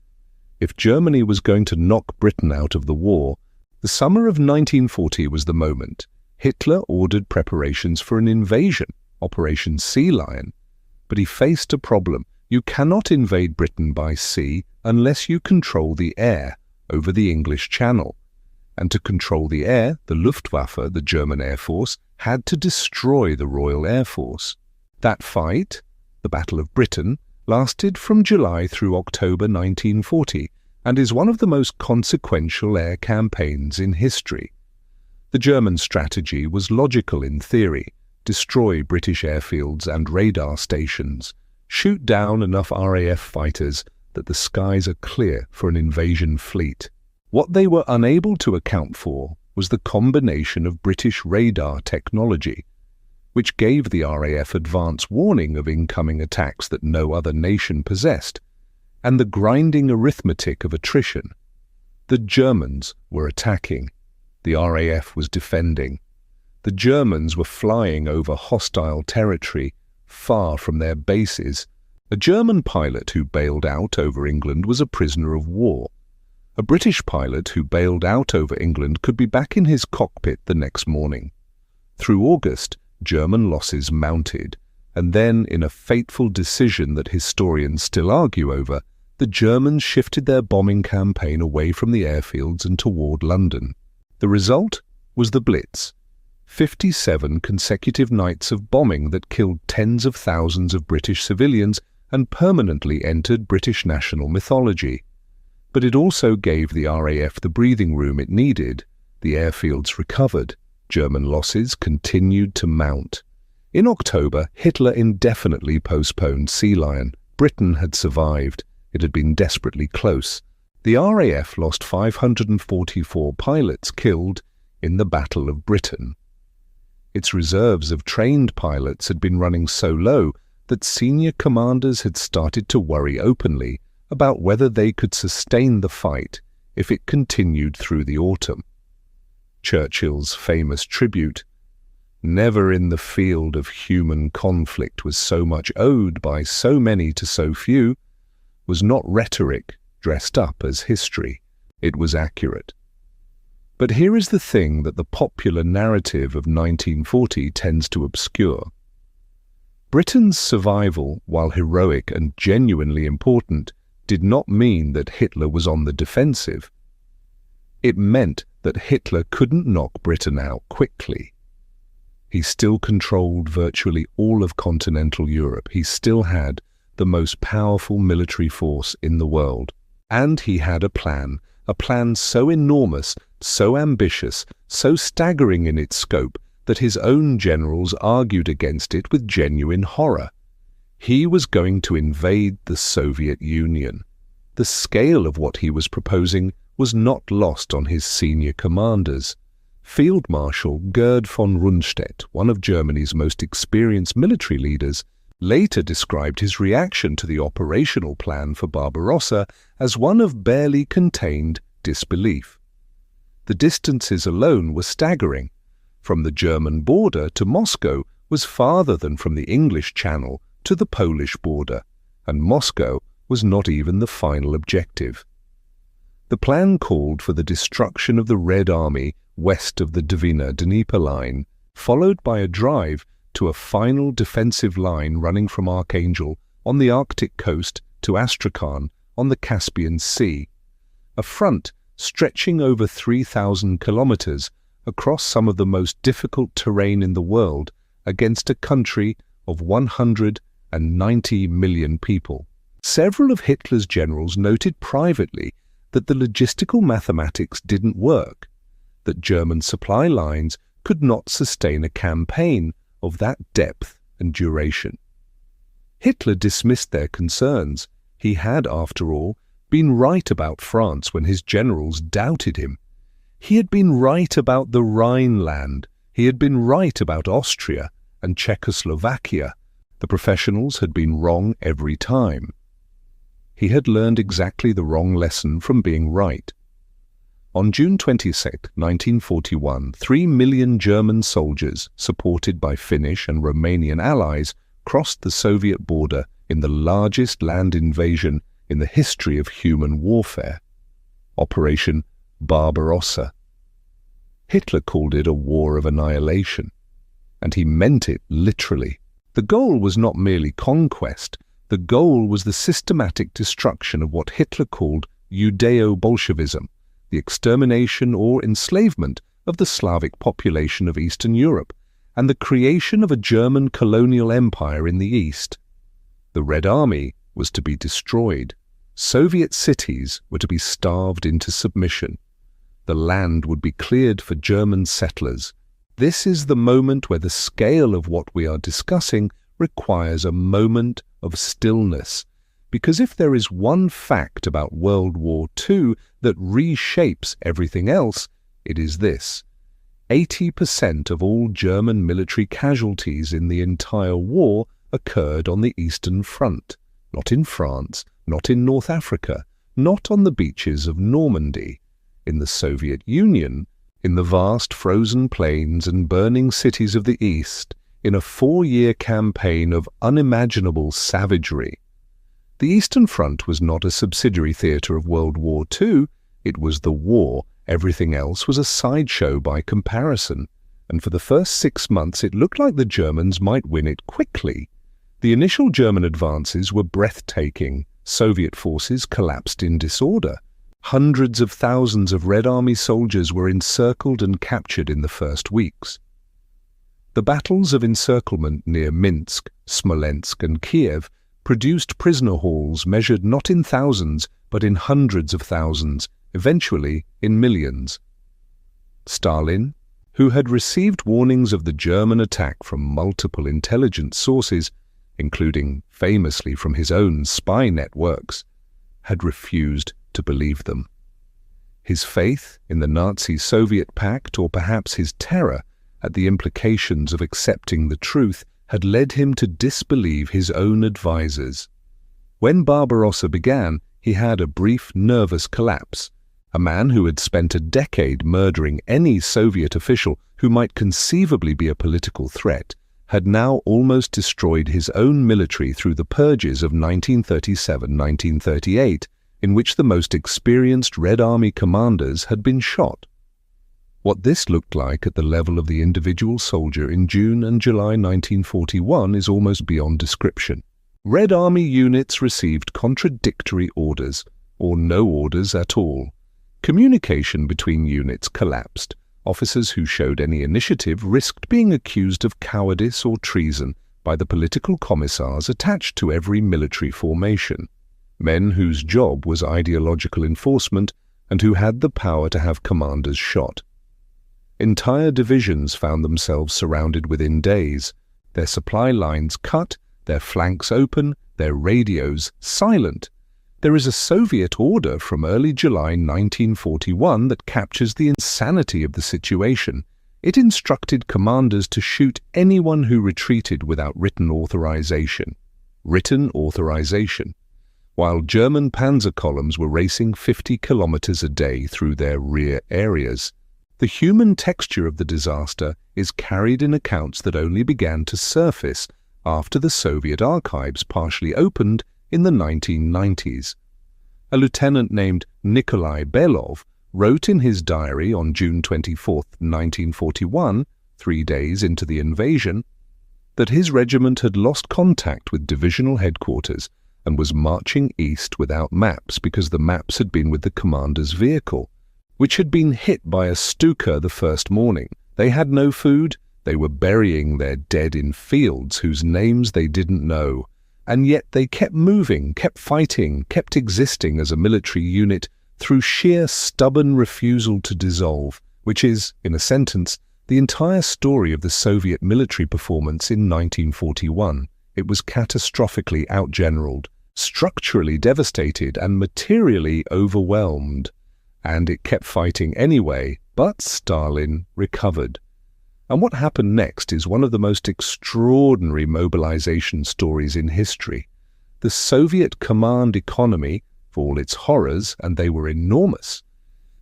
If Germany was going to knock Britain out of the war, the summer of 1940 was the moment. Hitler ordered preparations for an invasion, Operation Sea Lion. But he faced a problem. You cannot invade Britain by sea unless you control the air over the English Channel. And to control the air, the Luftwaffe, the German Air Force, had to destroy the Royal Air Force. That fight, the Battle of Britain, lasted from July through October 1940 and is one of the most consequential air campaigns in history. The German strategy was logical in theory: destroy British airfields and radar stations, shoot down enough RAF fighters that the skies are clear for an invasion fleet. What they were unable to account for was the combination of British radar technology, which gave the RAF advance warning of incoming attacks that no other nation possessed, and the grinding arithmetic of attrition. The Germans were attacking. The RAF was defending. The Germans were flying over hostile territory, far from their bases. A German pilot who bailed out over England was a prisoner of war. A British pilot who bailed out over England could be back in his cockpit the next morning. Through August, German losses mounted, and then, in a fateful decision that historians still argue over, the Germans shifted their bombing campaign away from the airfields and toward London. The result was the Blitz, 57 consecutive nights of bombing that killed tens of thousands of British civilians and permanently entered British national mythology. But it also gave the RAF the breathing room it needed. The airfields recovered. German losses continued to mount. In October, Hitler indefinitely postponed Sea Lion. Britain had survived. It had been desperately close. The RAF lost 544 pilots killed in the Battle of Britain. Its reserves of trained pilots had been running so low that senior commanders had started to worry openly about whether they could sustain the fight if it continued through the autumn. Churchill's famous tribute, "Never in the field of human conflict was so much owed by so many to so few," was not rhetoric dressed up as history. It was accurate. But here is the thing that the popular narrative of 1940 tends to obscure. Britain's survival, while heroic and genuinely important, did not mean that Hitler was on the defensive. It meant that Hitler couldn't knock Britain out quickly. He still controlled virtually all of continental Europe. He still had the most powerful military force in the world. And he had a plan so enormous, so ambitious, so staggering in its scope that his own generals argued against it with genuine horror. He was going to invade the Soviet Union. The scale of what he was proposing was not lost on his senior commanders. Field Marshal Gerd von Rundstedt, one of Germany's most experienced military leaders, later described his reaction to the operational plan for Barbarossa as one of barely contained disbelief. The distances alone were staggering. From the German border to Moscow was farther than from the English Channel to the Polish border, and Moscow was not even the final objective. The plan called for the destruction of the Red Army west of the Dvina-Dnieper line, followed by a drive to a final defensive line running from Archangel on the Arctic coast to Astrakhan on the Caspian Sea, a front stretching over 3,000 kilometers across some of the most difficult terrain in the world against a country of 190 million people. Several of Hitler's generals noted privately that the logistical mathematics didn't work, that German supply lines could not sustain a campaign of that depth and duration. Hitler dismissed their concerns. He had, after all, been right about France when his generals doubted him. He had been right about the Rhineland. He had been right about Austria and Czechoslovakia. The professionals had been wrong every time. He had learned exactly the wrong lesson from being right. On June 26, 1941, 3 million German soldiers, supported by Finnish and Romanian allies, crossed the Soviet border in the largest land invasion in the history of human warfare, Operation Barbarossa. Hitler called it a war of annihilation, and he meant it literally. The goal was not merely conquest. The goal was the systematic destruction of what Hitler called Judeo-Bolshevism, the extermination or enslavement of the Slavic population of Eastern Europe, and the creation of a German colonial empire in the East. The Red Army was to be destroyed. Soviet cities were to be starved into submission. The land would be cleared for German settlers. This is the moment where the scale of what we are discussing requires a moment of stillness, because if there is one fact about World War II that reshapes everything else, it is this: 80% of all German military casualties in the entire war occurred on the Eastern Front, not in France, not in North Africa, not on the beaches of Normandy. In the Soviet Union, in the vast frozen plains and burning cities of the East, in a 4-year campaign of unimaginable savagery. The Eastern Front was not a subsidiary theatre of World War II, it was the war. Everything else was a sideshow by comparison, and for the first 6 months it looked like the Germans might win it quickly. The initial German advances were breathtaking. Soviet forces collapsed in disorder. Hundreds of thousands of Red Army soldiers were encircled and captured in the first weeks. The battles of encirclement near Minsk, Smolensk and Kiev produced prisoner hauls measured not in thousands but in hundreds of thousands, eventually in millions. Stalin, who had received warnings of the German attack from multiple intelligence sources, including famously from his own spy networks, had refused to believe them. His faith in the Nazi-Soviet pact, or perhaps his terror at the implications of accepting the truth, had led him to disbelieve his own advisers. When Barbarossa began, he had a brief nervous collapse. A man who had spent a decade murdering any Soviet official who might conceivably be a political threat had now almost destroyed his own military through the purges of 1937-1938, in which the most experienced Red Army commanders had been shot. What this looked like at the level of the individual soldier in June and July 1941 is almost beyond description. Red Army units received contradictory orders, or no orders at all. Communication between units collapsed. Officers who showed any initiative risked being accused of cowardice or treason by the political commissars attached to every military formation. Men whose job was ideological enforcement and who had the power to have commanders shot. Entire divisions found themselves surrounded within days, their supply lines cut, their flanks open, their radios silent. There is a Soviet order from early July 1941 that captures the insanity of the situation. It instructed commanders to shoot anyone who retreated without written authorization. Written authorization. While German panzer columns were racing 50 kilometers a day through their rear areas. The human texture of the disaster is carried in accounts that only began to surface after the Soviet archives partially opened in the 1990s. A lieutenant named Nikolai Belov wrote in his diary on June 24, 1941, 3 days into the invasion, that his regiment had lost contact with divisional headquarters and was marching east without maps because the maps had been with the commander's vehicle, which had been hit by a Stuka the first morning. They had no food, they were burying their dead in fields whose names they didn't know, and yet they kept moving, kept fighting, kept existing as a military unit through sheer stubborn refusal to dissolve, which is, in a sentence, the entire story of the Soviet military performance in 1941. It was catastrophically outgeneraled, structurally devastated, and materially overwhelmed. And it kept fighting anyway, but Stalin recovered. And what happened next is one of the most extraordinary mobilization stories in history. The Soviet command economy, for all its horrors, and they were enormous,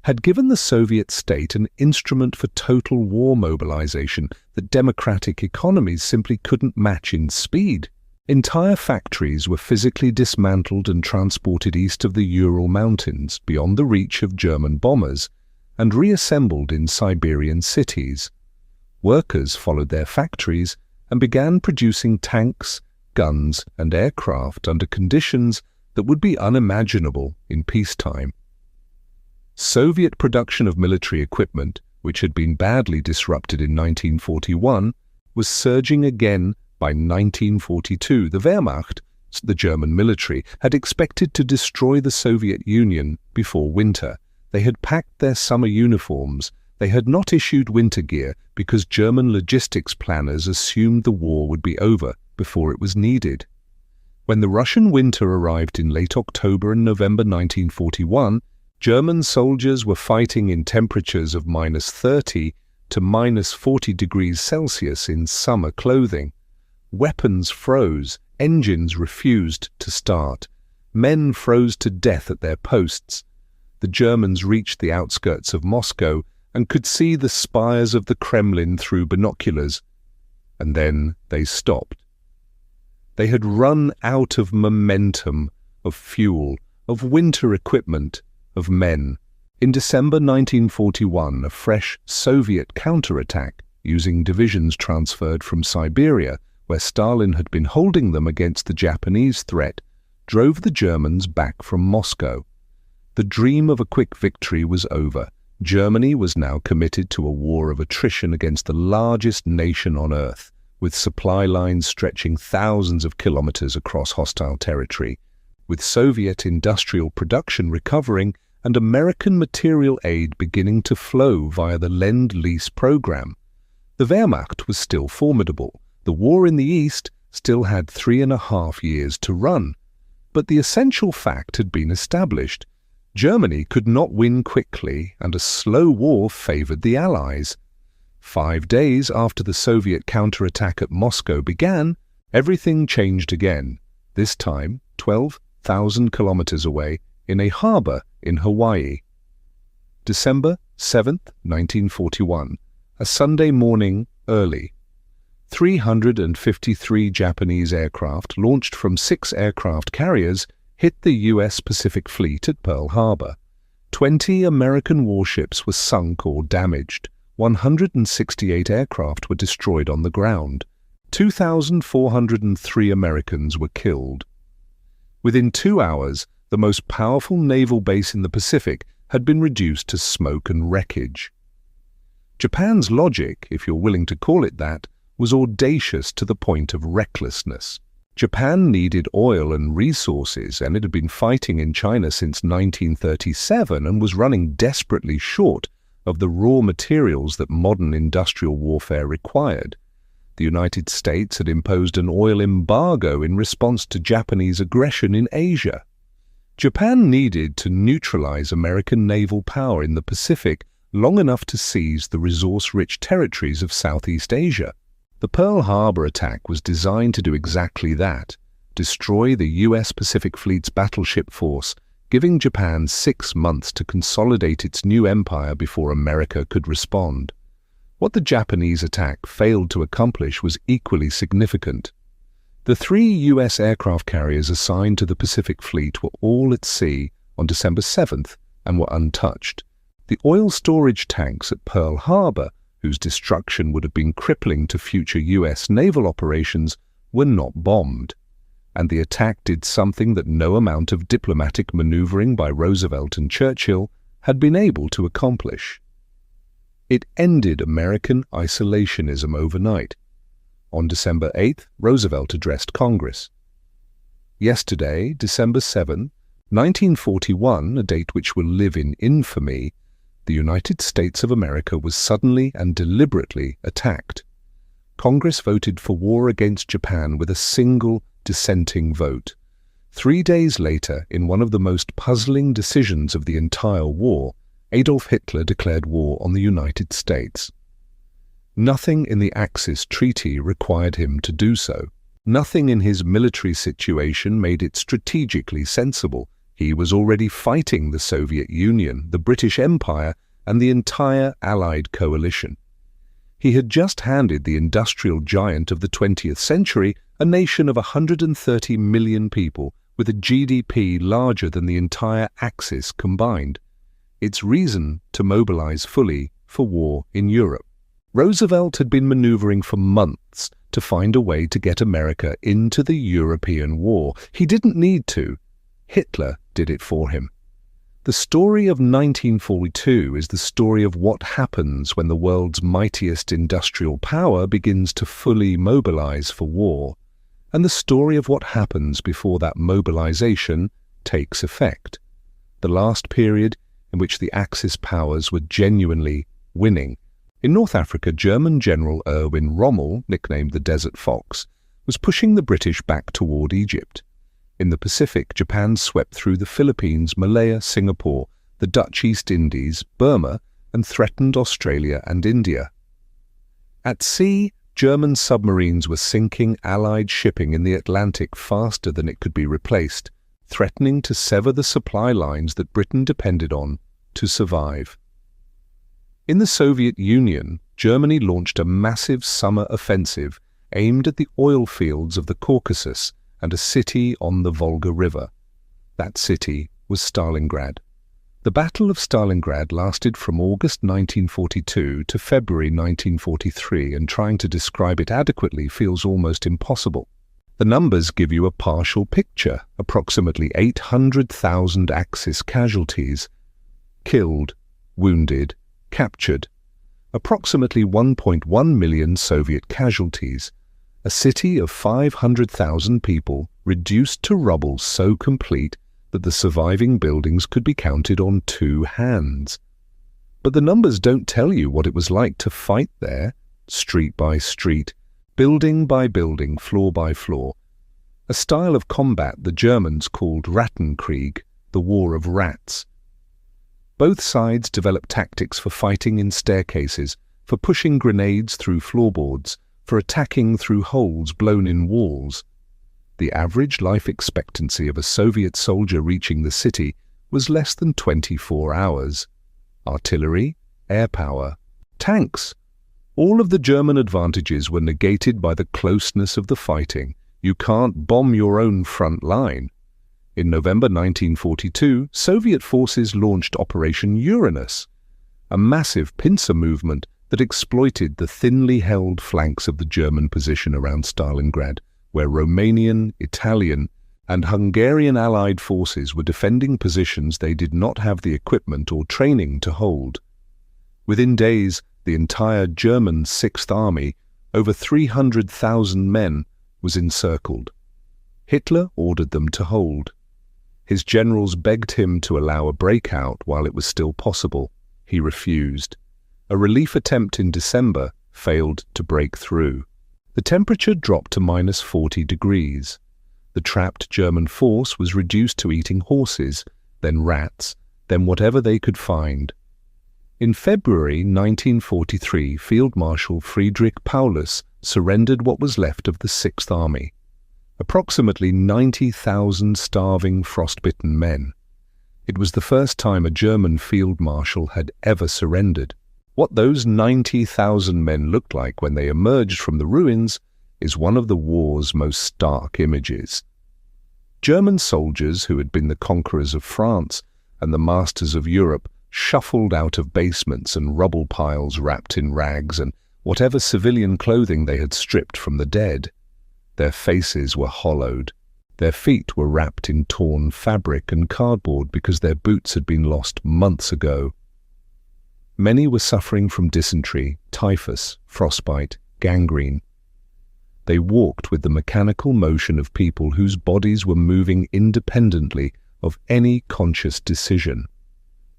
had given the Soviet state an instrument for total war mobilization that democratic economies simply couldn't match in speed. Entire factories were physically dismantled and transported east of the Ural Mountains, beyond the reach of German bombers, and reassembled in Siberian cities. Workers followed their factories and began producing tanks, guns and aircraft under conditions that would be unimaginable in peacetime. Soviet production of military equipment, which had been badly disrupted in 1941, was surging again by 1942. The Wehrmacht, the German military, had expected to destroy the Soviet Union before winter. They had packed their summer uniforms. They had not issued winter gear because German logistics planners assumed the war would be over before it was needed. When the Russian winter arrived in late October and November 1941, German soldiers were fighting in temperatures of -30 to -40 degrees Celsius in summer clothing. Weapons froze, engines refused to start. Men froze to death at their posts. The Germans reached the outskirts of Moscow and could see the spires of the Kremlin through binoculars. And then they stopped. They had run out of momentum, of fuel, of winter equipment, of men. In December 1941, a fresh Soviet counterattack, using divisions transferred from Siberia, where Stalin had been holding them against the Japanese threat, drove the Germans back from Moscow. The dream of a quick victory was over. Germany was now committed to a war of attrition against the largest nation on earth, with supply lines stretching thousands of kilometers across hostile territory, with Soviet industrial production recovering and American material aid beginning to flow via the Lend-Lease program. The Wehrmacht was still formidable. The war in the East still had 3.5 years to run. But the essential fact had been established. Germany could not win quickly, and a slow war favored the Allies. 5 days after the Soviet counterattack at Moscow began, everything changed again, this time 12,000 kilometers away in a harbor in Hawaii. December 7th, 1941, a Sunday morning early. 353 Japanese aircraft launched from 6 aircraft carriers hit the U.S. Pacific Fleet at Pearl Harbor. 20 American warships were sunk or damaged. 168 aircraft were destroyed on the ground. 2,403 Americans were killed. Within 2 hours, the most powerful naval base in the Pacific had been reduced to smoke and wreckage. Japan's logic, if you're willing to call it that, was audacious to the point of recklessness. Japan needed oil and resources, and it had been fighting in China since 1937 and was running desperately short of the raw materials that modern industrial warfare required. The United States had imposed an oil embargo in response to Japanese aggression in Asia. Japan needed to neutralize American naval power in the Pacific long enough to seize the resource-rich territories of Southeast Asia. The Pearl Harbor attack was designed to do exactly that, destroy the U.S. Pacific Fleet's battleship force, giving Japan 6 months to consolidate its new empire before America could respond. What the Japanese attack failed to accomplish was equally significant. The 3 U.S. aircraft carriers assigned to the Pacific Fleet were all at sea on December 7th and were untouched. The oil storage tanks at Pearl Harbor, whose destruction would have been crippling to future U.S. naval operations, were not bombed. And the attack did something that no amount of diplomatic maneuvering by Roosevelt and Churchill had been able to accomplish. It ended American isolationism overnight. On December 8th, Roosevelt addressed Congress. Yesterday, December 7, 1941, a date which will live in infamy, the United States of America was suddenly and deliberately attacked. Congress voted for war against Japan with a single dissenting vote. 3 days later, in one of the most puzzling decisions of the entire war, Adolf Hitler declared war on the United States. Nothing in the Axis Treaty required him to do so. Nothing in his military situation made it strategically sensible. He was already fighting the Soviet Union, the British Empire, and the entire Allied coalition. He had just handed the industrial giant of the 20th century a nation of 130 million people with a GDP larger than the entire Axis combined. Its reason to mobilize fully for war in Europe. Roosevelt had been maneuvering for months to find a way to get America into the European war. He didn't need to. Hitler did it for him. The story of 1942 is the story of what happens when the world's mightiest industrial power begins to fully mobilize for war, and the story of what happens before that mobilization takes effect. The last period in which the Axis powers were genuinely winning. In North Africa, German General Erwin Rommel, nicknamed the Desert Fox, was pushing the British back toward Egypt. In the Pacific, Japan swept through the Philippines, Malaya, Singapore, the Dutch East Indies, Burma, and threatened Australia and India. At sea, German submarines were sinking Allied shipping in the Atlantic faster than it could be replaced, threatening to sever the supply lines that Britain depended on to survive. In the Soviet Union, Germany launched a massive summer offensive aimed at the oil fields of the Caucasus and a city on the Volga River. That city was Stalingrad. The Battle of Stalingrad lasted from August 1942 to February 1943, and trying to describe it adequately feels almost impossible. The numbers give you a partial picture: approximately 800,000 Axis casualties, killed, wounded, captured, approximately 1.1 million Soviet casualties, a city of 500,000 people reduced to rubble so complete that the surviving buildings could be counted on two hands. But the numbers don't tell you what it was like to fight there, street by street, building by building, floor by floor. A style of combat the Germans called Rattenkrieg, the War of Rats. Both sides developed tactics for fighting in staircases, for pushing grenades through floorboards, for attacking through holes blown in walls. The average life expectancy of a Soviet soldier reaching the city was less than 24 hours. Artillery, air power, tanks. All of the German advantages were negated by the closeness of the fighting. You can't bomb your own front line. In November 1942, Soviet forces launched Operation Uranus, a massive pincer movement that exploited the thinly held flanks of the German position around Stalingrad, where Romanian, Italian, and Hungarian Allied forces were defending positions they did not have the equipment or training to hold. Within days, the entire German Sixth Army, over 300,000 men, was encircled. Hitler ordered them to hold. His generals begged him to allow a breakout while it was still possible. He refused. A relief attempt in December failed to break through. The temperature dropped to -40 degrees. The trapped German force was reduced to eating horses, then rats, then whatever they could find. In February 1943, Field Marshal Friedrich Paulus surrendered what was left of the Sixth Army. Approximately 90,000 starving, frostbitten men. It was the first time a German field marshal had ever surrendered. What those 90,000 men looked like when they emerged from the ruins is one of the war's most stark images. German soldiers who had been the conquerors of France and the masters of Europe shuffled out of basements and rubble piles wrapped in rags and whatever civilian clothing they had stripped from the dead. Their faces were hollowed. Their feet were wrapped in torn fabric and cardboard because their boots had been lost months ago. Many were suffering from dysentery, typhus, frostbite, gangrene. They walked with the mechanical motion of people whose bodies were moving independently of any conscious decision.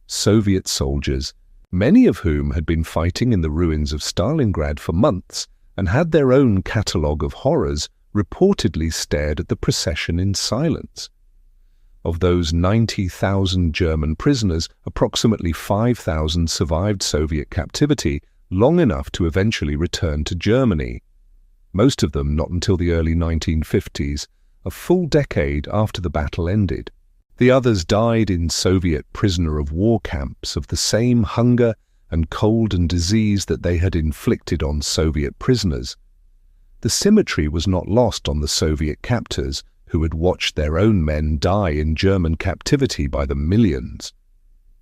Soviet soldiers, many of whom had been fighting in the ruins of Stalingrad for months and had their own catalogue of horrors, reportedly stared at the procession in silence. Of those 90,000 German prisoners, approximately 5,000 survived Soviet captivity long enough to eventually return to Germany. Most of them not until the early 1950s, a full decade after the battle ended. The others died in Soviet prisoner of war camps of the same hunger and cold and disease that they had inflicted on Soviet prisoners. The symmetry was not lost on the Soviet captors who had watched their own men die in German captivity by the millions.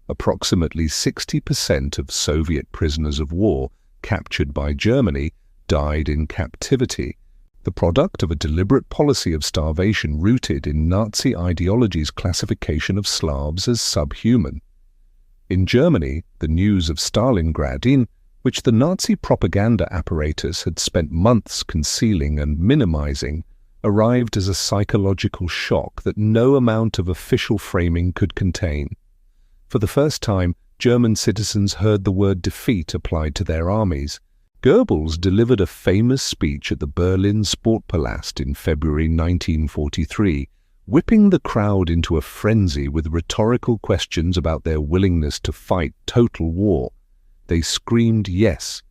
Approximately 60% of Soviet prisoners of war captured by Germany died in captivity, the product of a deliberate policy of starvation rooted in Nazi ideology's classification of Slavs as subhuman. In Germany, the news of Stalingrad, in which the Nazi propaganda apparatus had spent months concealing and minimizing, arrived as a psychological shock that no amount of official framing could contain. For the first time, German citizens heard the word defeat applied to their armies. Goebbels delivered a famous speech at the Berlin Sportpalast in February 1943, whipping the crowd into a frenzy with rhetorical questions about their willingness to fight total war. They screamed yes.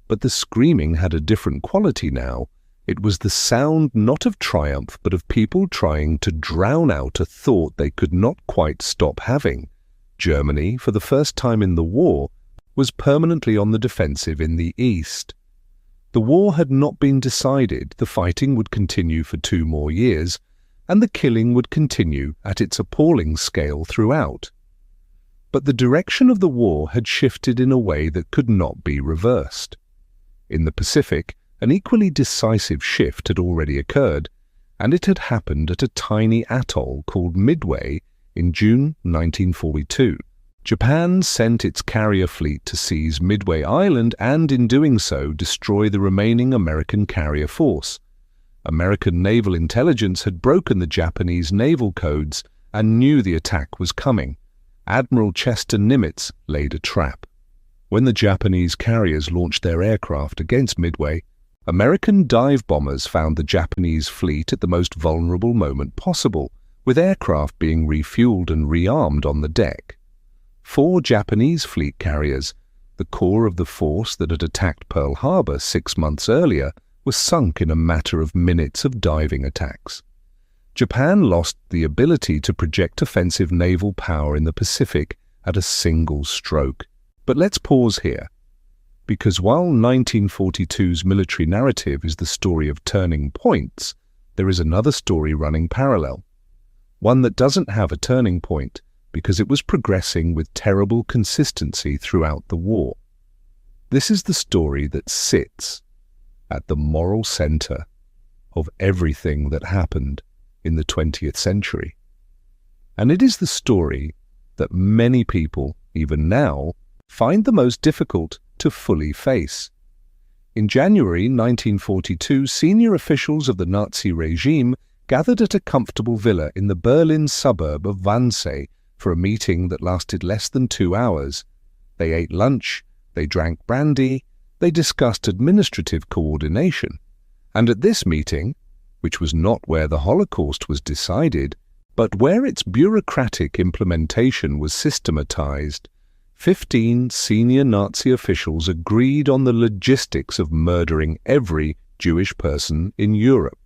But the screaming had a different quality now. It was the sound not of triumph, but of people trying to drown out a thought they could not quite stop having. Germany, for the first time in the war, was permanently on the defensive in the east. The war had not been decided, the fighting would continue for 2 more years, and the killing would continue at its appalling scale throughout. But the direction of the war had shifted in a way that could not be reversed. In the Pacific, an equally decisive shift had already occurred, and it had happened at a tiny atoll called Midway in June 1942. Japan sent its carrier fleet to seize Midway Island and, in doing so, destroy the remaining American carrier force. American naval intelligence had broken the Japanese naval codes and knew the attack was coming. Admiral Chester Nimitz laid a trap. When the Japanese carriers launched their aircraft against Midway, American dive bombers found the Japanese fleet at the most vulnerable moment possible, with aircraft being refueled and rearmed on the deck. 4 Japanese fleet carriers, the core of the force that had attacked Pearl Harbor 6 months earlier, was sunk in a matter of minutes of diving attacks. Japan lost the ability to project offensive naval power in the Pacific at a single stroke. But let's pause here, because while 1942's military narrative is the story of turning points, there is another story running parallel, one that doesn't have a turning point, because it was progressing with terrible consistency throughout the war. This is the story that sits at the moral center of everything that happened in the 20th century. And it is the story that many people, even now, find the most difficult to fully face. In January 1942, senior officials of the Nazi regime gathered at a comfortable villa in the Berlin suburb of Wannsee for a meeting that lasted less than 2 hours. They ate lunch, they drank brandy, they discussed administrative coordination. And at this meeting, which was not where the Holocaust was decided, but where its bureaucratic implementation was systematized, 15 senior Nazi officials agreed on the logistics of murdering every Jewish person in Europe.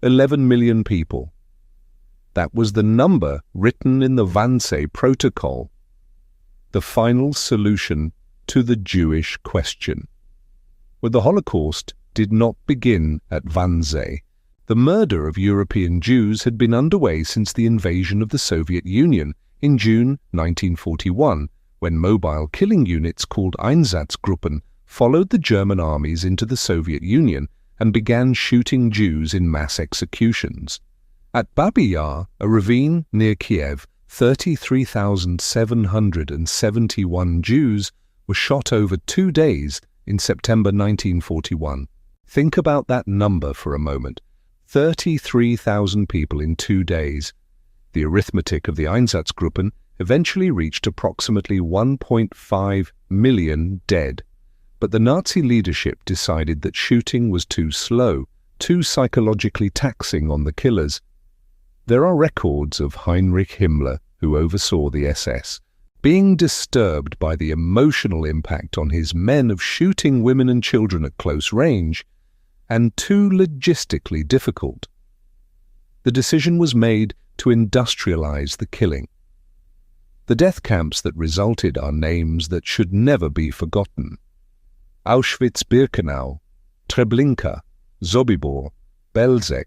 11 million people. That was the number written in the Wannsee Protocol, the final solution to the Jewish question. But the Holocaust did not begin at Wannsee. The murder of European Jews had been underway since the invasion of the Soviet Union in June 1941, when mobile killing units called Einsatzgruppen followed the German armies into the Soviet Union and began shooting Jews in mass executions. At Babi Yar, a ravine near Kiev, 33,771 Jews were shot over 2 days in September 1941. Think about that number for a moment. 33,000 people in 2 days. The arithmetic of the Einsatzgruppen eventually reached approximately 1.5 million dead. But the Nazi leadership decided that shooting was too slow, too psychologically taxing on the killers. There are records of Heinrich Himmler, who oversaw the SS, being disturbed by the emotional impact on his men of shooting women and children at close range, and too logistically difficult. The decision was made to industrialize the killing. The death camps that resulted are names that should never be forgotten. Auschwitz-Birkenau, Treblinka, Sobibor, Belzec,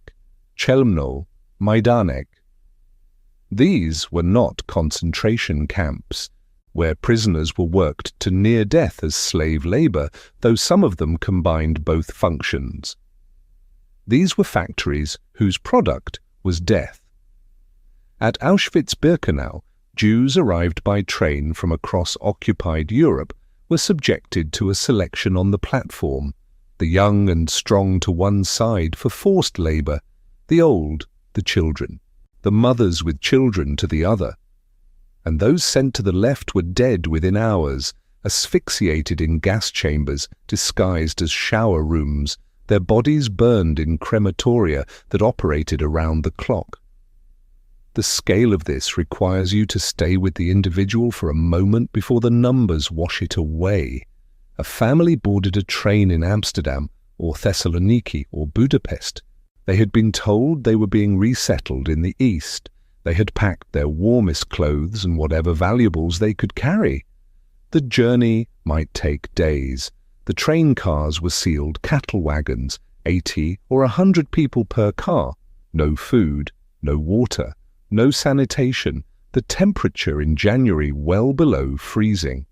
Chelmno, Majdanek. These were not concentration camps. where prisoners were worked to near death as slave labor, though some of them combined both functions. These were factories whose product was death. At Auschwitz-Birkenau, Jews arrived by train from across occupied Europe were subjected to a selection on the platform, the young and strong to one side for forced labor, the old, the children, the mothers with children to the other. And those sent to the left were dead within hours, asphyxiated in gas chambers disguised as shower rooms, their bodies burned in crematoria that operated around the clock. The scale of this requires you to stay with the individual for a moment before the numbers wash it away. A family boarded a train in Amsterdam or Thessaloniki or Budapest. They had been told they were being resettled in the East. They had packed their warmest clothes and whatever valuables they could carry. The journey might take days. The train cars were sealed cattle wagons, 80 or 100 people per car. No food, no water, no sanitation, the temperature in January well below freezing.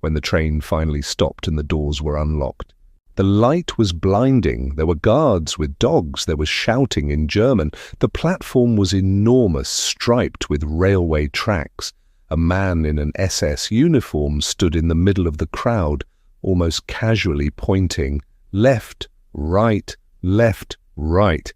When the train finally stopped and the doors were unlocked, the light was blinding. There were guards with dogs. There was shouting in German. The platform was enormous, striped with railway tracks. A man in an SS uniform stood in the middle of the crowd, almost casually pointing, left, right, left, right.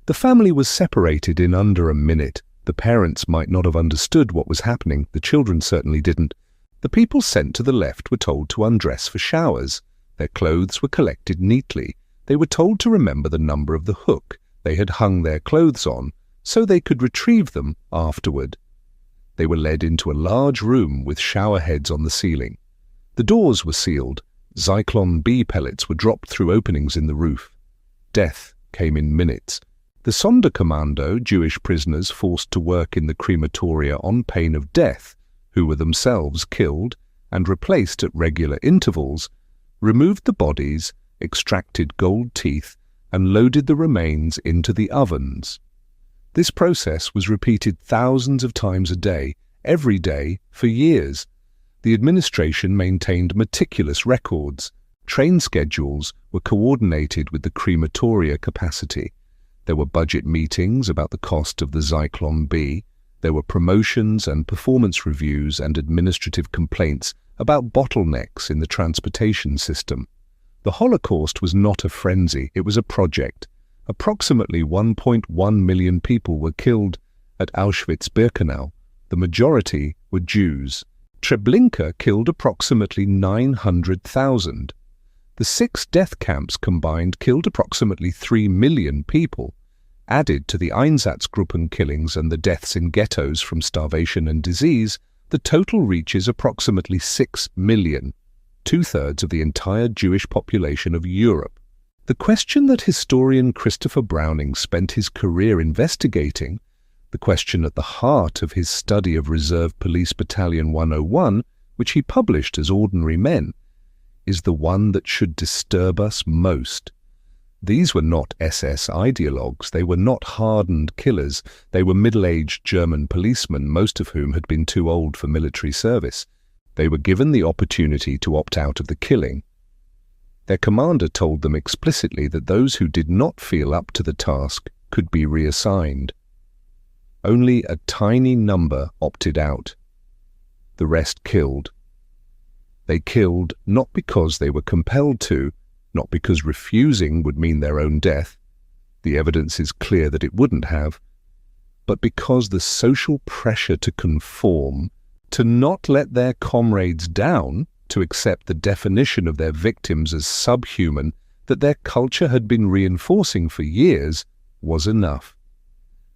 The family was separated in under a minute. The parents might not have understood what was happening. The children certainly didn't. The people sent to the left were told to undress for showers. Their clothes were collected neatly. They were told to remember the number of the hook they had hung their clothes on, so they could retrieve them afterward. They were led into a large room with shower heads on the ceiling. The doors were sealed. Zyklon B pellets were dropped through openings in the roof. Death came in minutes. The Sonderkommando, Jewish prisoners forced to work in the crematoria on pain of death, who were themselves killed and replaced at regular intervals, removed the bodies, extracted gold teeth, and loaded the remains into the ovens. This process was repeated thousands of times a day, every day, for years. The administration maintained meticulous records. Train schedules were coordinated with the crematoria capacity. There were budget meetings about the cost of the Zyklon B. There were promotions and performance reviews and administrative complaints about bottlenecks in the transportation system. The Holocaust was not a frenzy, it was a project. Approximately 1.1 million people were killed at Auschwitz-Birkenau. The majority were Jews. Treblinka killed approximately 900,000. The 6 death camps combined killed approximately 3 million people. Added to the Einsatzgruppen killings and the deaths in ghettos from starvation and disease, the total reaches approximately 6 million, 2/3 of the entire Jewish population of Europe. The question that historian Christopher Browning spent his career investigating, the question at the heart of his study of Reserve Police Battalion 101, which he published as Ordinary Men, is the one that should disturb us most. These were not SS ideologues, they were not hardened killers, they were middle-aged German policemen, most of whom had been too old for military service. They were given the opportunity to opt out of the killing. Their commander told them explicitly that those who did not feel up to the task could be reassigned. Only a tiny number opted out. The rest killed. They killed not because they were compelled to, not because refusing would mean their own death, the evidence is clear that it wouldn't have, but because the social pressure to conform, to not let their comrades down, to accept the definition of their victims as subhuman that their culture had been reinforcing for years, was enough.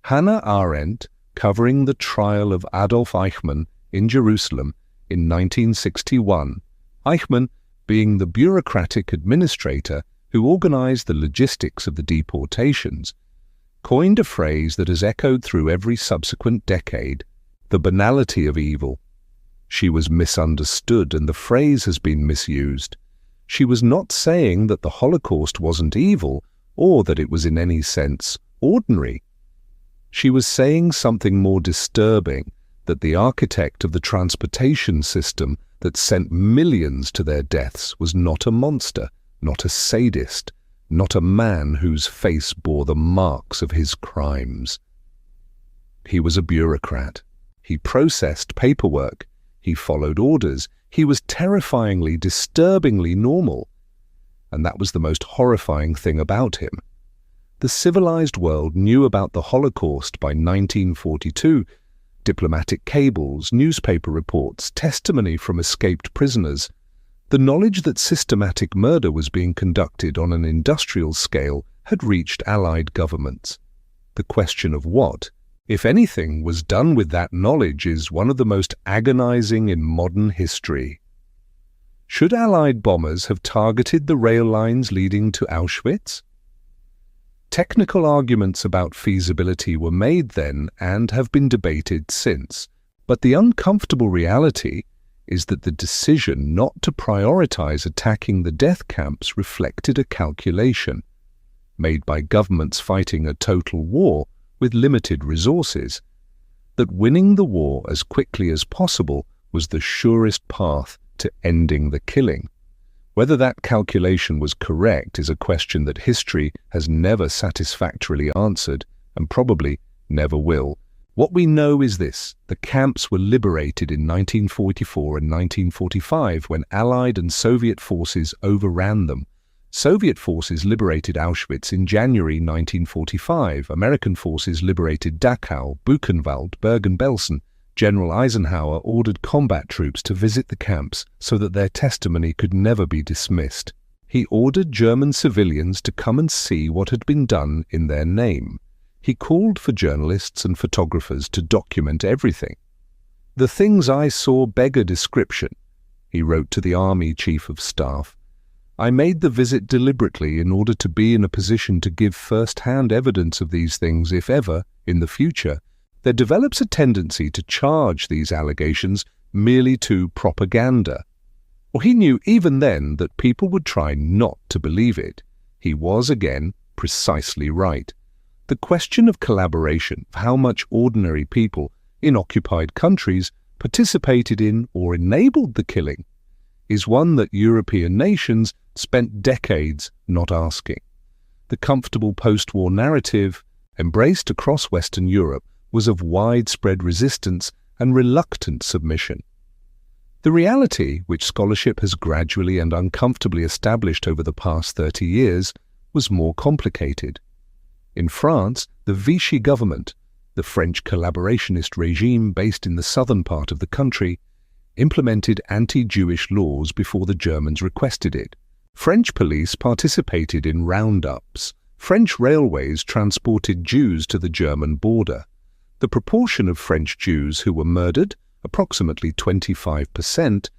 Hannah Arendt, covering the trial of Adolf Eichmann in Jerusalem in 1961, Eichmann being the bureaucratic administrator who organized the logistics of the deportations, coined a phrase that has echoed through every subsequent decade, the banality of evil. She was misunderstood and the phrase has been misused. She was not saying that the Holocaust wasn't evil or that it was in any sense ordinary. She was saying something more disturbing, that the architect of the transportation system that sent millions to their deaths was not a monster, not a sadist, not a man whose face bore the marks of his crimes. He was a bureaucrat. He processed paperwork. He followed orders. He was terrifyingly, disturbingly normal. And that was the most horrifying thing about him. The civilized world knew about the Holocaust by 1942. Diplomatic cables, newspaper reports, testimony from escaped prisoners. The knowledge that systematic murder was being conducted on an industrial scale had reached Allied governments. The question of what, if anything, was done with that knowledge is one of the most agonizing in modern history. Should Allied bombers have targeted the rail lines leading to Auschwitz? Technical arguments about feasibility were made then and have been debated since, but the uncomfortable reality is that the decision not to prioritize attacking the death camps reflected a calculation made by governments fighting a total war with limited resources, that winning the war as quickly as possible was the surest path to ending the killing. Whether that calculation was correct is a question that history has never satisfactorily answered and probably never will. What we know is this: the camps were liberated in 1944 and 1945 when Allied and Soviet forces overran them. Soviet forces liberated Auschwitz in January 1945. American forces liberated Dachau, Buchenwald, Bergen-Belsen. General Eisenhower ordered combat troops to visit the camps so that their testimony could never be dismissed. He ordered German civilians to come and see what had been done in their name. He called for journalists and photographers to document everything. "The things I saw beg a description," he wrote to the Army Chief of Staff. "I made the visit deliberately in order to be in a position to give first-hand evidence of these things if ever, in the future, there develops a tendency to charge these allegations merely to propaganda." Well, he knew even then that people would try not to believe it. He was, again, precisely right. The question of collaboration, of how much ordinary people in occupied countries participated in or enabled the killing, is one that European nations spent decades not asking. The comfortable post-war narrative, embraced across Western Europe, was of widespread resistance and reluctant submission. The reality, which scholarship has gradually and uncomfortably established over the past 30 years, was more complicated. In France, the Vichy government, the French collaborationist regime based in the southern part of the country, implemented anti-Jewish laws before the Germans requested it. French police participated in roundups. French railways transported Jews to the German border. The proportion of French Jews who were murdered, approximately 25%,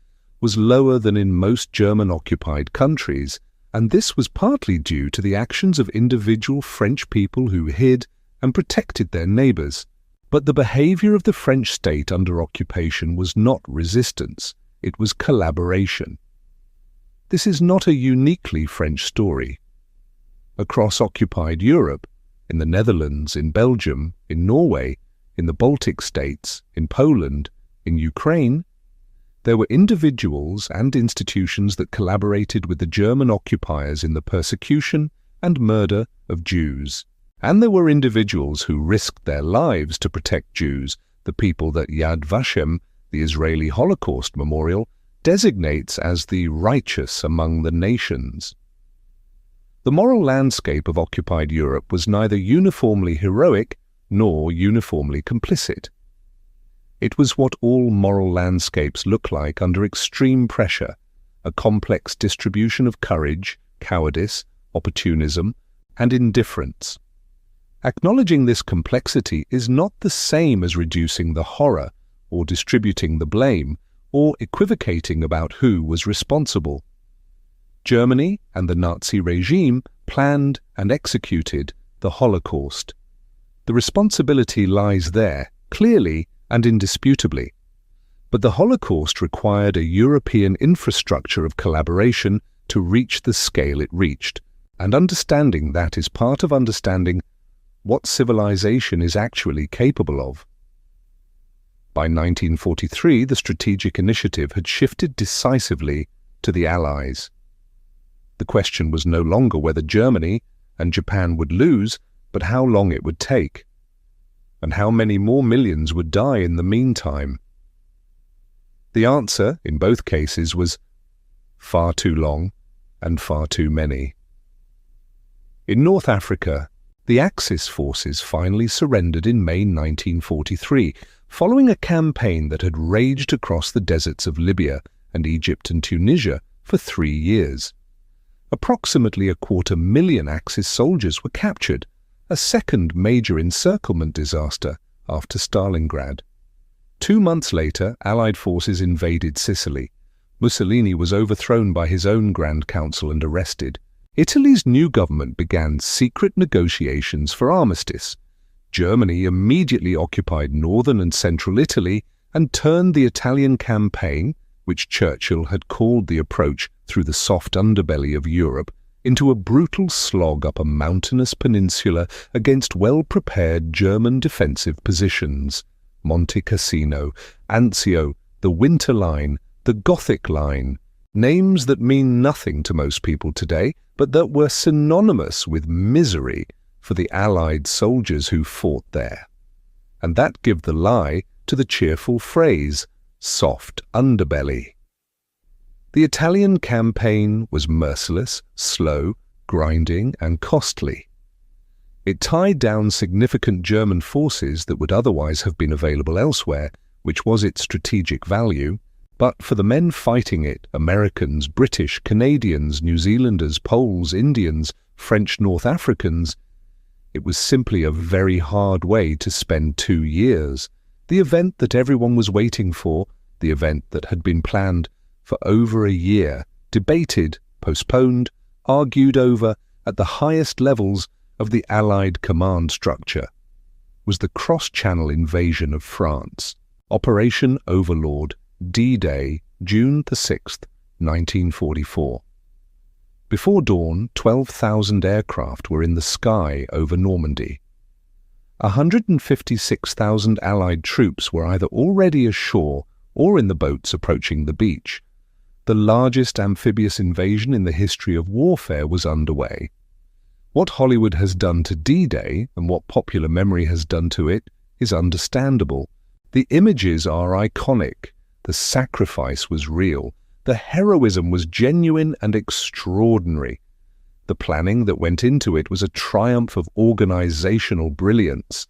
was lower than in most German-occupied countries, and this was partly due to the actions of individual French people who hid and protected their neighbors. But the behavior of the French state under occupation was not resistance, it was collaboration. This is not a uniquely French story. Across occupied Europe, in the Netherlands, in Belgium, in Norway, in the Baltic states, in Poland, in Ukraine, there were individuals and institutions that collaborated with the German occupiers in the persecution and murder of Jews. And there were individuals who risked their lives to protect Jews, the people that Yad Vashem, the Israeli Holocaust Memorial, designates as the righteous among the nations. The moral landscape of occupied Europe was neither uniformly heroic nor uniformly complicit. It was what all moral landscapes look like under extreme pressure, a complex distribution of courage, cowardice, opportunism, and indifference. Acknowledging this complexity is not the same as reducing the horror or distributing the blame or equivocating about who was responsible. Germany and the Nazi regime planned and executed the Holocaust. The responsibility lies there, clearly and indisputably. But the Holocaust required a European infrastructure of collaboration to reach the scale it reached, and understanding that is part of understanding what civilization is actually capable of. By 1943, the strategic initiative had shifted decisively to the Allies. The question was no longer whether Germany and Japan would lose, but how long it would take, and how many more millions would die in the meantime. The answer, in both cases, was far too long and far too many. In North Africa, the Axis forces finally surrendered in May 1943, following a campaign that had raged across the deserts of Libya and Egypt and Tunisia for 3 years. Approximately 250,000 Axis soldiers were captured, a second major encirclement disaster after Stalingrad. 2 months later, Allied forces invaded Sicily. Mussolini was overthrown by his own Grand Council and arrested. Italy's new government began secret negotiations for armistice. Germany immediately occupied northern and central Italy and turned the Italian campaign, which Churchill had called the approach through the soft underbelly of Europe, into a brutal slog up a mountainous peninsula against well-prepared German defensive positions. Monte Cassino, Anzio, the Winter Line, the Gothic Line, names that mean nothing to most people today, but that were synonymous with misery for the Allied soldiers who fought there. And that gave the lie to the cheerful phrase, soft underbelly. The Italian campaign was merciless, slow, grinding, and costly. It tied down significant German forces that would otherwise have been available elsewhere, which was its strategic value. But for the men fighting it, Americans, British, Canadians, New Zealanders, Poles, Indians, French North Africans, it was simply a very hard way to spend 2 years. The event that everyone was waiting for, the event that had been planned for over a year, debated, postponed, argued over at the highest levels of the Allied command structure, was the cross-channel invasion of France, Operation Overlord, D-Day, June the 6th, 1944. Before dawn, 12,000 aircraft were in the sky over Normandy. 156,000 Allied troops were either already ashore or in the boats approaching the beach. The largest amphibious invasion in the history of warfare was underway. What Hollywood has done to D-Day and what popular memory has done to it is understandable. The images are iconic. The sacrifice was real. The heroism was genuine and extraordinary. The planning that went into it was a triumph of organizational brilliance.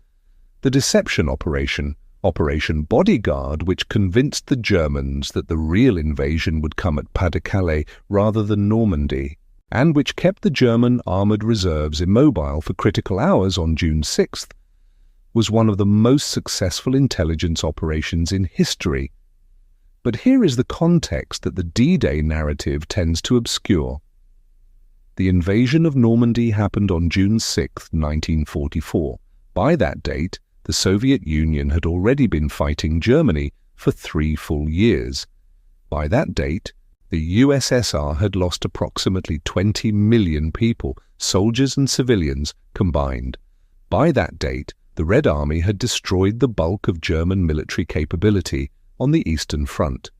The deception operation, Operation Bodyguard, which convinced the Germans that the real invasion would come at Pas-de-Calais rather than Normandy, and which kept the German armoured reserves immobile for critical hours on June 6th, was one of the most successful intelligence operations in history. But here is the context that the D-Day narrative tends to obscure. The invasion of Normandy happened on June 6, 1944. By that date, the Soviet Union had already been fighting Germany for 3 full years. By that date, the USSR had lost approximately 20 million people, soldiers and civilians combined. By that date, the Red Army had destroyed the bulk of German military capability on the Eastern Front.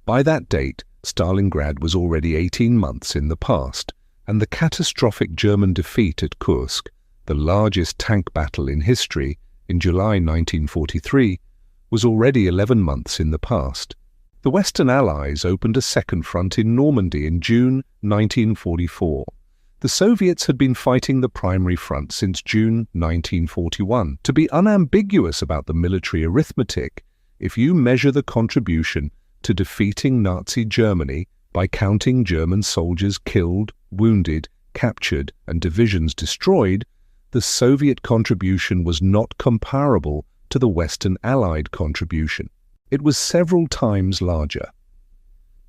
By that date, Stalingrad was already 18 months in the past, and the catastrophic German defeat at Kursk, the largest tank battle in history, in July 1943, was already 11 months in the past. The Western Allies opened a second front in Normandy in June 1944. The Soviets had been fighting the primary front since June 1941. To be unambiguous about the military arithmetic, if you measure the contribution to defeating Nazi Germany by counting German soldiers killed, wounded, captured, and divisions destroyed, the Soviet contribution was not comparable to the Western Allied contribution. It was several times larger.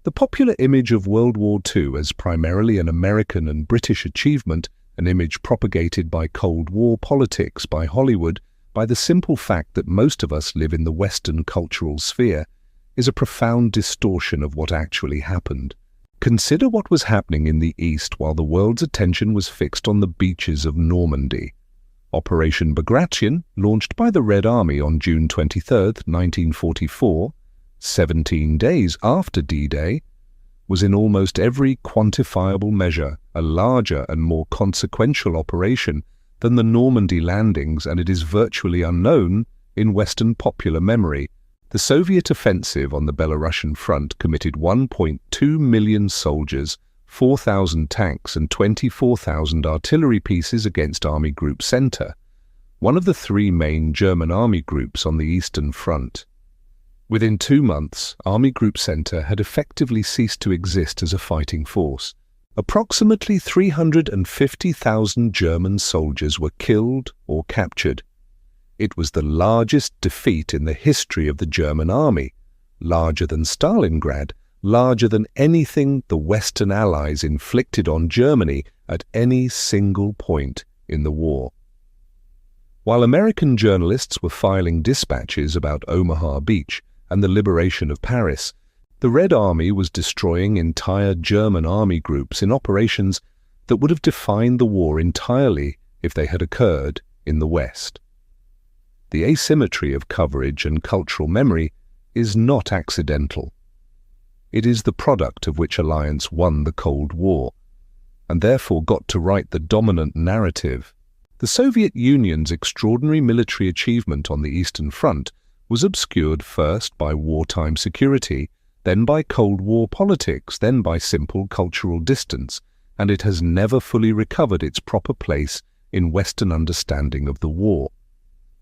The popular image of World War II as primarily an American and British achievement, an image propagated by Cold War politics, by Hollywood, by the simple fact that most of us live in the Western cultural sphere, is a profound distortion of what actually happened. Consider what was happening in the East while the world's attention was fixed on the beaches of Normandy. Operation Bagration, launched by the Red Army on June 23, 1944, 17 days after D-Day, was in almost every quantifiable measure a larger and more consequential operation than the Normandy landings, and it is virtually unknown in Western popular memory. The Soviet offensive on the Belarusian front committed 1.2 million soldiers, 4,000 tanks and 24,000 artillery pieces against Army Group Center, one of the three main German army groups on the Eastern Front. Within 2 months, Army Group Center had effectively ceased to exist as a fighting force. Approximately 350,000 German soldiers were killed or captured. It was the largest defeat in the history of the German army, larger than Stalingrad, larger than anything the Western Allies inflicted on Germany at any single point in the war. While American journalists were filing dispatches about Omaha Beach and the liberation of Paris, the Red Army was destroying entire German army groups in operations that would have defined the war entirely if they had occurred in the West. The asymmetry of coverage and cultural memory is not accidental. It is the product of which alliance won the Cold War, and therefore got to write the dominant narrative. The Soviet Union's extraordinary military achievement on the Eastern Front was obscured first by wartime security, then by Cold War politics, then by simple cultural distance, and it has never fully recovered its proper place in Western understanding of the war.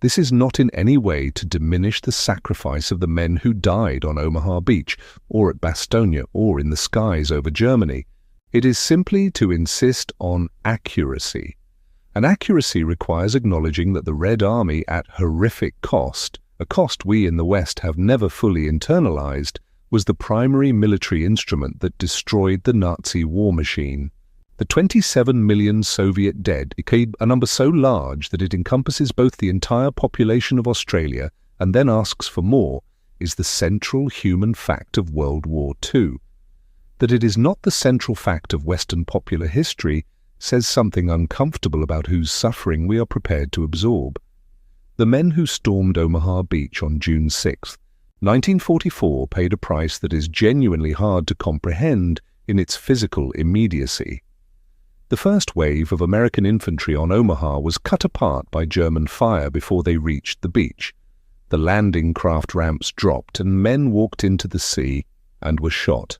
This is not in any way to diminish the sacrifice of the men who died on Omaha Beach, or at Bastogne, or in the skies over Germany. It is simply to insist on accuracy. And accuracy requires acknowledging that the Red Army, at horrific cost, a cost we in the West have never fully internalized, was the primary military instrument that destroyed the Nazi war machine. The 27 million Soviet dead, a number so large that it encompasses both the entire population of Australia and then asks for more, is the central human fact of World War II. That it is not the central fact of Western popular history says something uncomfortable about whose suffering we are prepared to absorb. The men who stormed Omaha Beach on June 6, 1944 paid a price that is genuinely hard to comprehend in its physical immediacy. The first wave of American infantry on Omaha was cut apart by German fire before they reached the beach. The landing craft ramps dropped and men walked into the sea and were shot.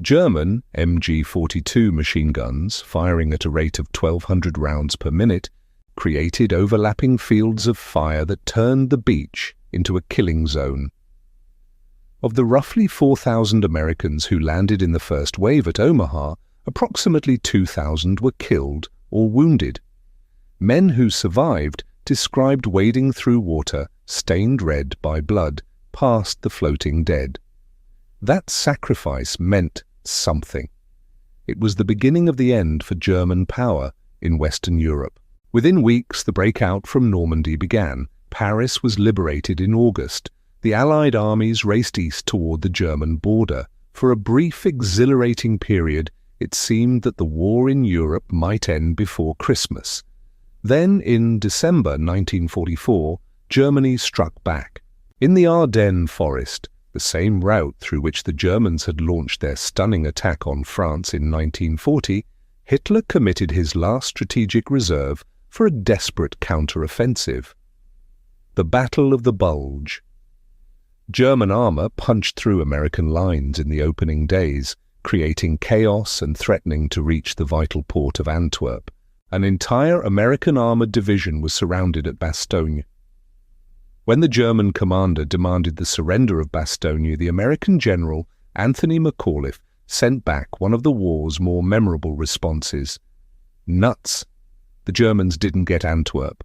German MG-42 machine guns, firing at a rate of 1,200 rounds per minute, created overlapping fields of fire that turned the beach into a killing zone. Of the roughly 4,000 Americans who landed in the first wave at Omaha, approximately 2,000 were killed or wounded. Men who survived described wading through water stained red by blood past the floating dead. That sacrifice meant something. It was the beginning of the end for German power in Western Europe. Within weeks, the breakout from Normandy began. Paris was liberated in August. The Allied armies raced east toward the German border. For a brief, exhilarating period, it seemed that the war in Europe might end before Christmas. Then, in December 1944, Germany struck back. In the Ardennes forest, the same route through which the Germans had launched their stunning attack on France in 1940, Hitler committed his last strategic reserve for a desperate counter-offensive. The Battle of the Bulge. German armor punched through American lines in the opening days, creating chaos and threatening to reach the vital port of Antwerp. An entire American armored division was surrounded at Bastogne. When the German commander demanded the surrender of Bastogne, the American general, Anthony McAuliffe, sent back one of the war's more memorable responses. Nuts! The Germans didn't get Antwerp.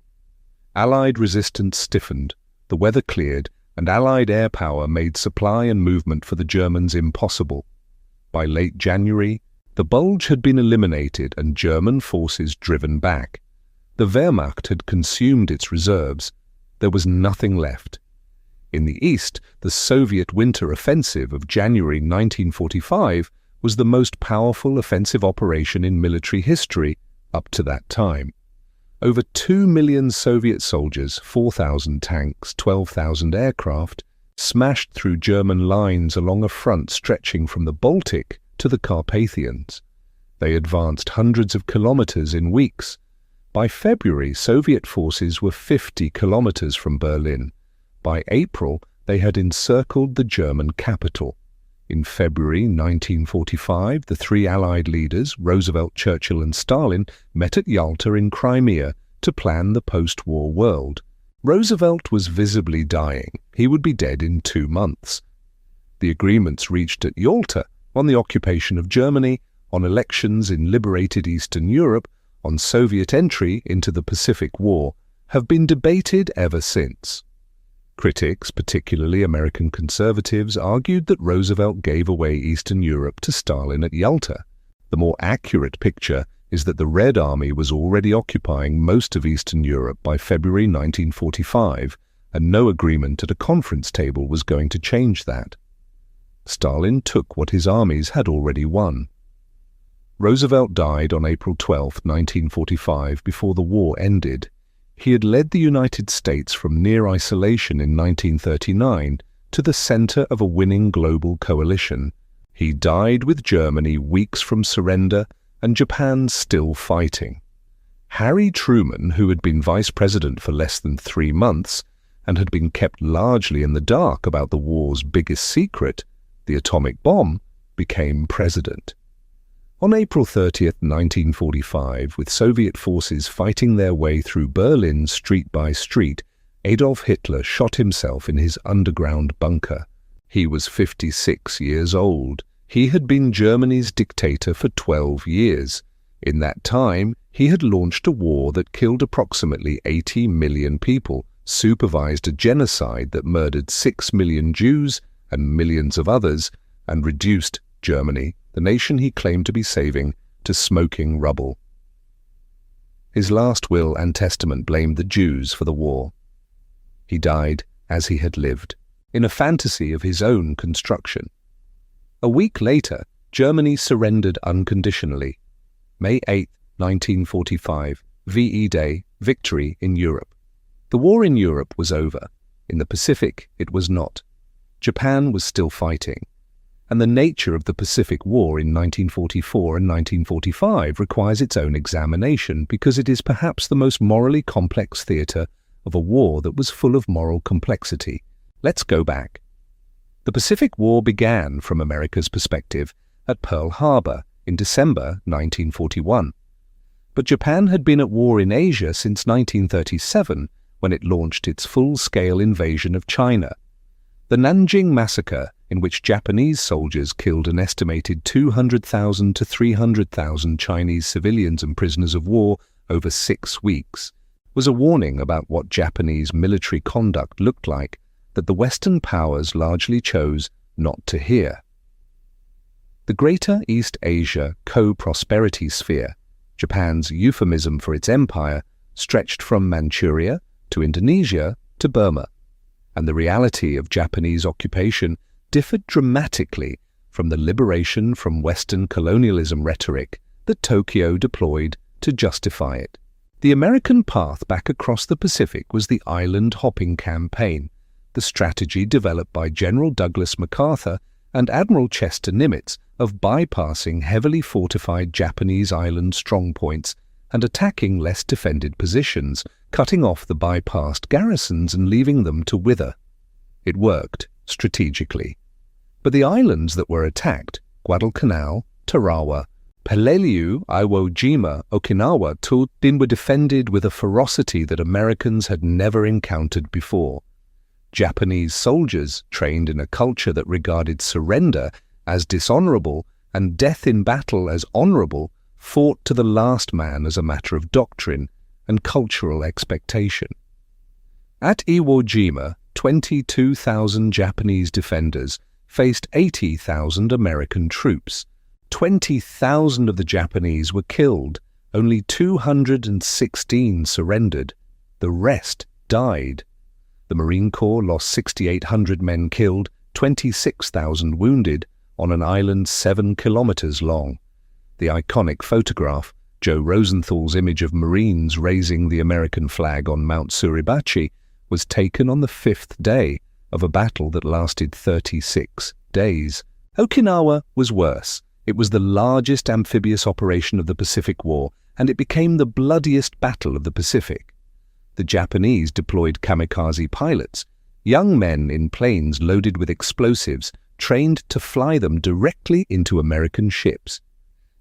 Allied resistance stiffened, the weather cleared, and Allied air power made supply and movement for the Germans impossible. By late January, the Bulge had been eliminated and German forces driven back. The Wehrmacht had consumed its reserves. There was nothing left. In the east, the Soviet winter offensive of January 1945 was the most powerful offensive operation in military history up to that time. Over 2 million Soviet soldiers, 4,000 tanks, 12,000 aircraft, smashed through German lines along a front stretching from the Baltic to the Carpathians. They advanced hundreds of kilometers in weeks. By February, Soviet forces were 50 kilometers from Berlin. By April, they had encircled the German capital. In February 1945, the three Allied leaders, Roosevelt, Churchill and Stalin, met at Yalta in Crimea to plan the post-war world. Roosevelt was visibly dying. He would be dead in 2 months. The agreements reached at Yalta on the occupation of Germany, on elections in liberated Eastern Europe, on Soviet entry into the Pacific War, have been debated ever since. Critics, particularly American conservatives, argued that Roosevelt gave away Eastern Europe to Stalin at Yalta. The more accurate picture is that the Red Army was already occupying most of Eastern Europe by February 1945, and no agreement at a conference table was going to change that. Stalin took what his armies had already won. Roosevelt died on April 12, 1945, before the war ended. He had led the United States from near isolation in 1939 to the center of a winning global coalition. He died with Germany weeks from surrender and Japan still fighting. Harry Truman, who had been vice president for less than 3 months and had been kept largely in the dark about the war's biggest secret, the atomic bomb, became president. On April 30, 1945, with Soviet forces fighting their way through Berlin street by street, Adolf Hitler shot himself in his underground bunker. He was 56 years old. He had been Germany's dictator for 12 years. In that time, he had launched a war that killed approximately 80 million people, supervised a genocide that murdered 6 million Jews and millions of others, and reduced Germany, the nation he claimed to be saving, to smoking rubble. His last will and testament blamed the Jews for the war. He died as he had lived, in a fantasy of his own construction. A week later, Germany surrendered unconditionally. May 8, 1945, VE Day, victory in Europe. The war in Europe was over. In the Pacific, it was not. Japan was still fighting. And the nature of the Pacific War in 1944 and 1945 requires its own examination because it is perhaps the most morally complex theater of a war that was full of moral complexity. Let's go back. The Pacific War began, from America's perspective, at Pearl Harbor in December 1941. But Japan had been at war in Asia since 1937, when it launched its full-scale invasion of China. The Nanjing Massacre, in which Japanese soldiers killed an estimated 200,000 to 300,000 Chinese civilians and prisoners of war over 6 weeks, was a warning about what Japanese military conduct looked like that the Western powers largely chose not to hear. The Greater East Asia Co-Prosperity Sphere, Japan's euphemism for its empire, stretched from Manchuria to Indonesia to Burma, and the reality of Japanese occupation differed dramatically from the liberation from Western colonialism rhetoric that Tokyo deployed to justify it. The American path back across the Pacific was the island hopping campaign, the strategy developed by General Douglas MacArthur and Admiral Chester Nimitz of bypassing heavily fortified Japanese island strongpoints and attacking less defended positions, cutting off the bypassed garrisons and leaving them to wither. It worked, strategically. But the islands that were attacked, Guadalcanal, Tarawa, Peleliu, Iwo Jima, Okinawa, Tutin, were defended with a ferocity that Americans had never encountered before. Japanese soldiers, trained in a culture that regarded surrender as dishonorable and death in battle as honorable, fought to the last man as a matter of doctrine and cultural expectation. At Iwo Jima, 22,000 Japanese defenders faced 80,000 American troops. 20,000 of the Japanese were killed. Only 216 surrendered. The rest died. The Marine Corps lost 6,800 men killed, 26,000 wounded, on an island 7 kilometers long. The iconic photograph, Joe Rosenthal's image of Marines raising the American flag on Mount Suribachi was taken on the 5th day of a battle that lasted 36 days. Okinawa was worse. It was the largest amphibious operation of the Pacific War, and it became the bloodiest battle of the Pacific. The Japanese deployed kamikaze pilots, young men in planes loaded with explosives, trained to fly them directly into American ships.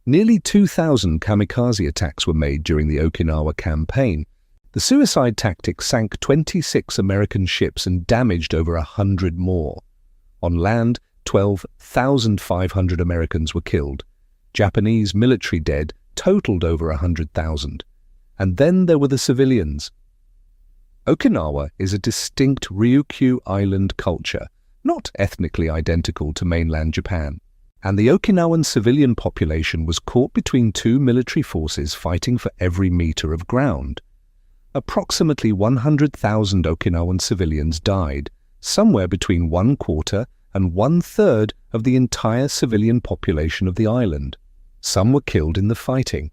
Nearly 2,000 kamikaze attacks were made during the Okinawa campaign. The suicide tactic sank 26 American ships and damaged over 100 more. On land, 12,500 Americans were killed. Japanese military dead totaled over 100,000. And then there were the civilians. Okinawa is a distinct Ryukyu Island culture, not ethnically identical to mainland Japan. And the Okinawan civilian population was caught between two military forces fighting for every meter of ground. Approximately 100,000 Okinawan civilians died, somewhere between 1/4 and 1/3 of the entire civilian population of the island. Some were killed in the fighting.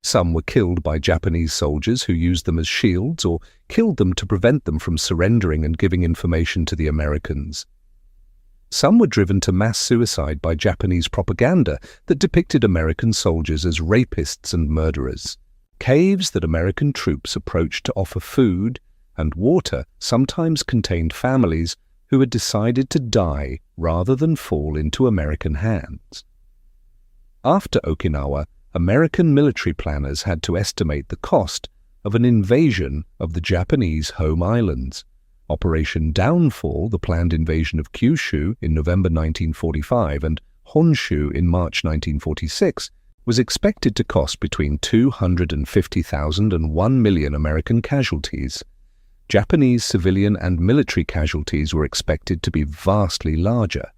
Some were killed by Japanese soldiers who used them as shields or killed them to prevent them from surrendering and giving information to the Americans. Some were driven to mass suicide by Japanese propaganda that depicted American soldiers as rapists and murderers. Caves that American troops approached to offer food and water sometimes contained families who had decided to die rather than fall into American hands. After Okinawa, American military planners had to estimate the cost of an invasion of the Japanese home islands. Operation Downfall, the planned invasion of Kyushu in November 1945 and Honshu in March 1946, was expected to cost between 250,000 and 1 million American casualties. Japanese civilian and military casualties were expected to be vastly larger.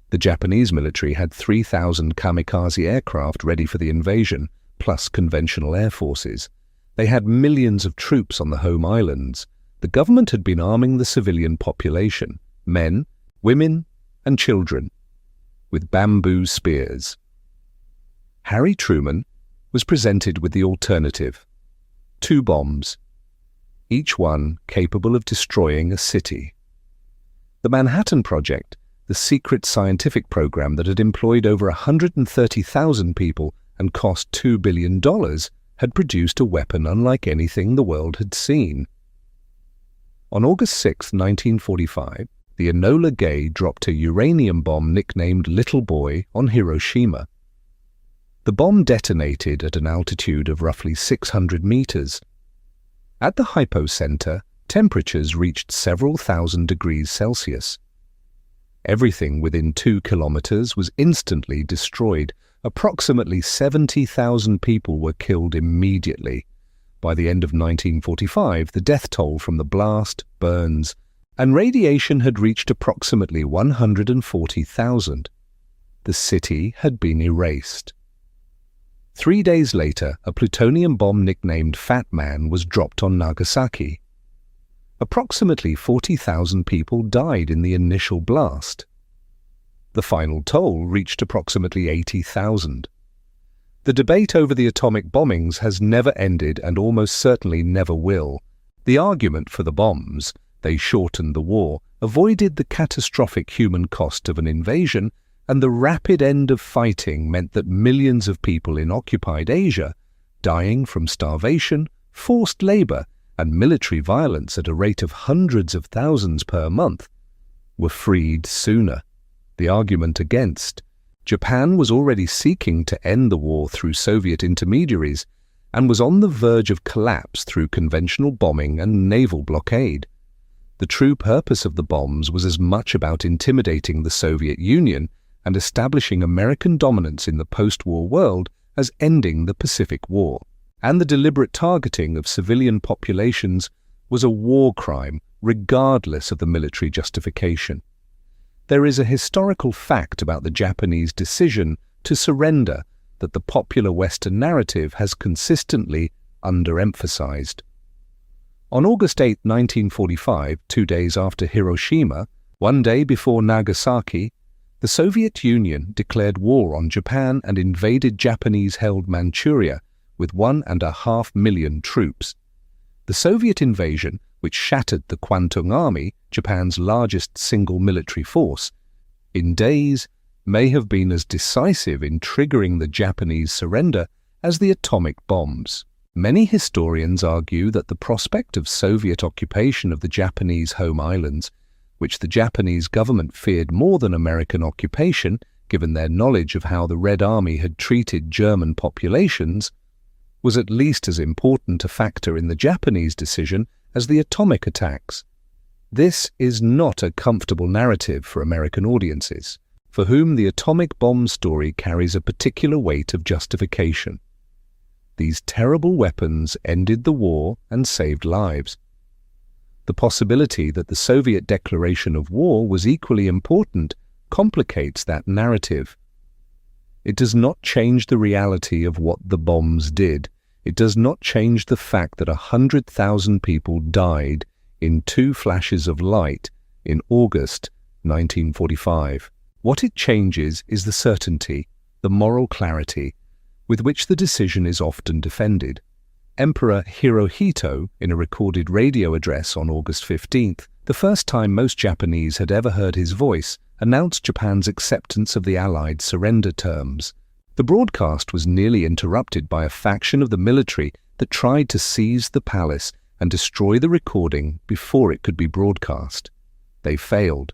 The Japanese military had 3,000 kamikaze aircraft ready for the invasion, plus conventional air forces. They had millions of troops on the home islands. The government had been arming the civilian population, men, women, and children, with bamboo spears. Harry Truman was presented with the alternative: 2 bombs, each one capable of destroying a city. The Manhattan Project, the secret scientific program that had employed over 130,000 people and cost $2 billion, had produced a weapon unlike anything the world had seen. On August 6, 1945, the Enola Gay dropped a uranium bomb nicknamed Little Boy on Hiroshima. The bomb detonated at an altitude of roughly 600 meters. At the hypocenter, temperatures reached several thousand degrees Celsius. Everything within 2 kilometers was instantly destroyed. Approximately 70,000 people were killed immediately. By the end of 1945, the death toll from the blast, burns, and radiation had reached approximately 140,000. The city had been erased. 3 days later, a plutonium bomb nicknamed Fat Man was dropped on Nagasaki. Approximately 40,000 people died in the initial blast. The final toll reached approximately 80,000. The debate over the atomic bombings has never ended and almost certainly never will. The argument for the bombs, they shortened the war, avoided the catastrophic human cost of an invasion, and the rapid end of fighting meant that millions of people in occupied Asia, dying from starvation, forced labor, and military violence at a rate of hundreds of thousands per month, were freed sooner. The argument against: Japan was already seeking to end the war through Soviet intermediaries and was on the verge of collapse through conventional bombing and naval blockade. The true purpose of the bombs was as much about intimidating the Soviet Union and establishing American dominance in the post-war world as ending the Pacific War. And the deliberate targeting of civilian populations was a war crime regardless of the military justification. There is a historical fact about the Japanese decision to surrender that the popular Western narrative has consistently underemphasized. On August 8, 1945, 2 days after Hiroshima, 1 day before Nagasaki, the Soviet Union declared war on Japan and invaded Japanese-held Manchuria, with 1.5 million troops. The Soviet invasion, which shattered the Kwantung Army, Japan's largest single military force, in days may have been as decisive in triggering the Japanese surrender as the atomic bombs. Many historians argue that the prospect of Soviet occupation of the Japanese home islands, which the Japanese government feared more than American occupation, given their knowledge of how the Red Army had treated German populations, was at least as important a factor in the Japanese decision as the atomic attacks. This is not a comfortable narrative for American audiences, for whom the atomic bomb story carries a particular weight of justification. These terrible weapons ended the war and saved lives. The possibility that the Soviet declaration of war was equally important complicates that narrative. It does not change the reality of what the bombs did. It does not change the fact that 100,000 people died in 2 flashes of light in August 1945. What it changes is the certainty, the moral clarity, with which the decision is often defended. Emperor Hirohito, in a recorded radio address on August 15th, the first time most Japanese had ever heard his voice, announced Japan's acceptance of the Allied surrender terms. The broadcast was nearly interrupted by a faction of the military that tried to seize the palace and destroy the recording before it could be broadcast. They failed.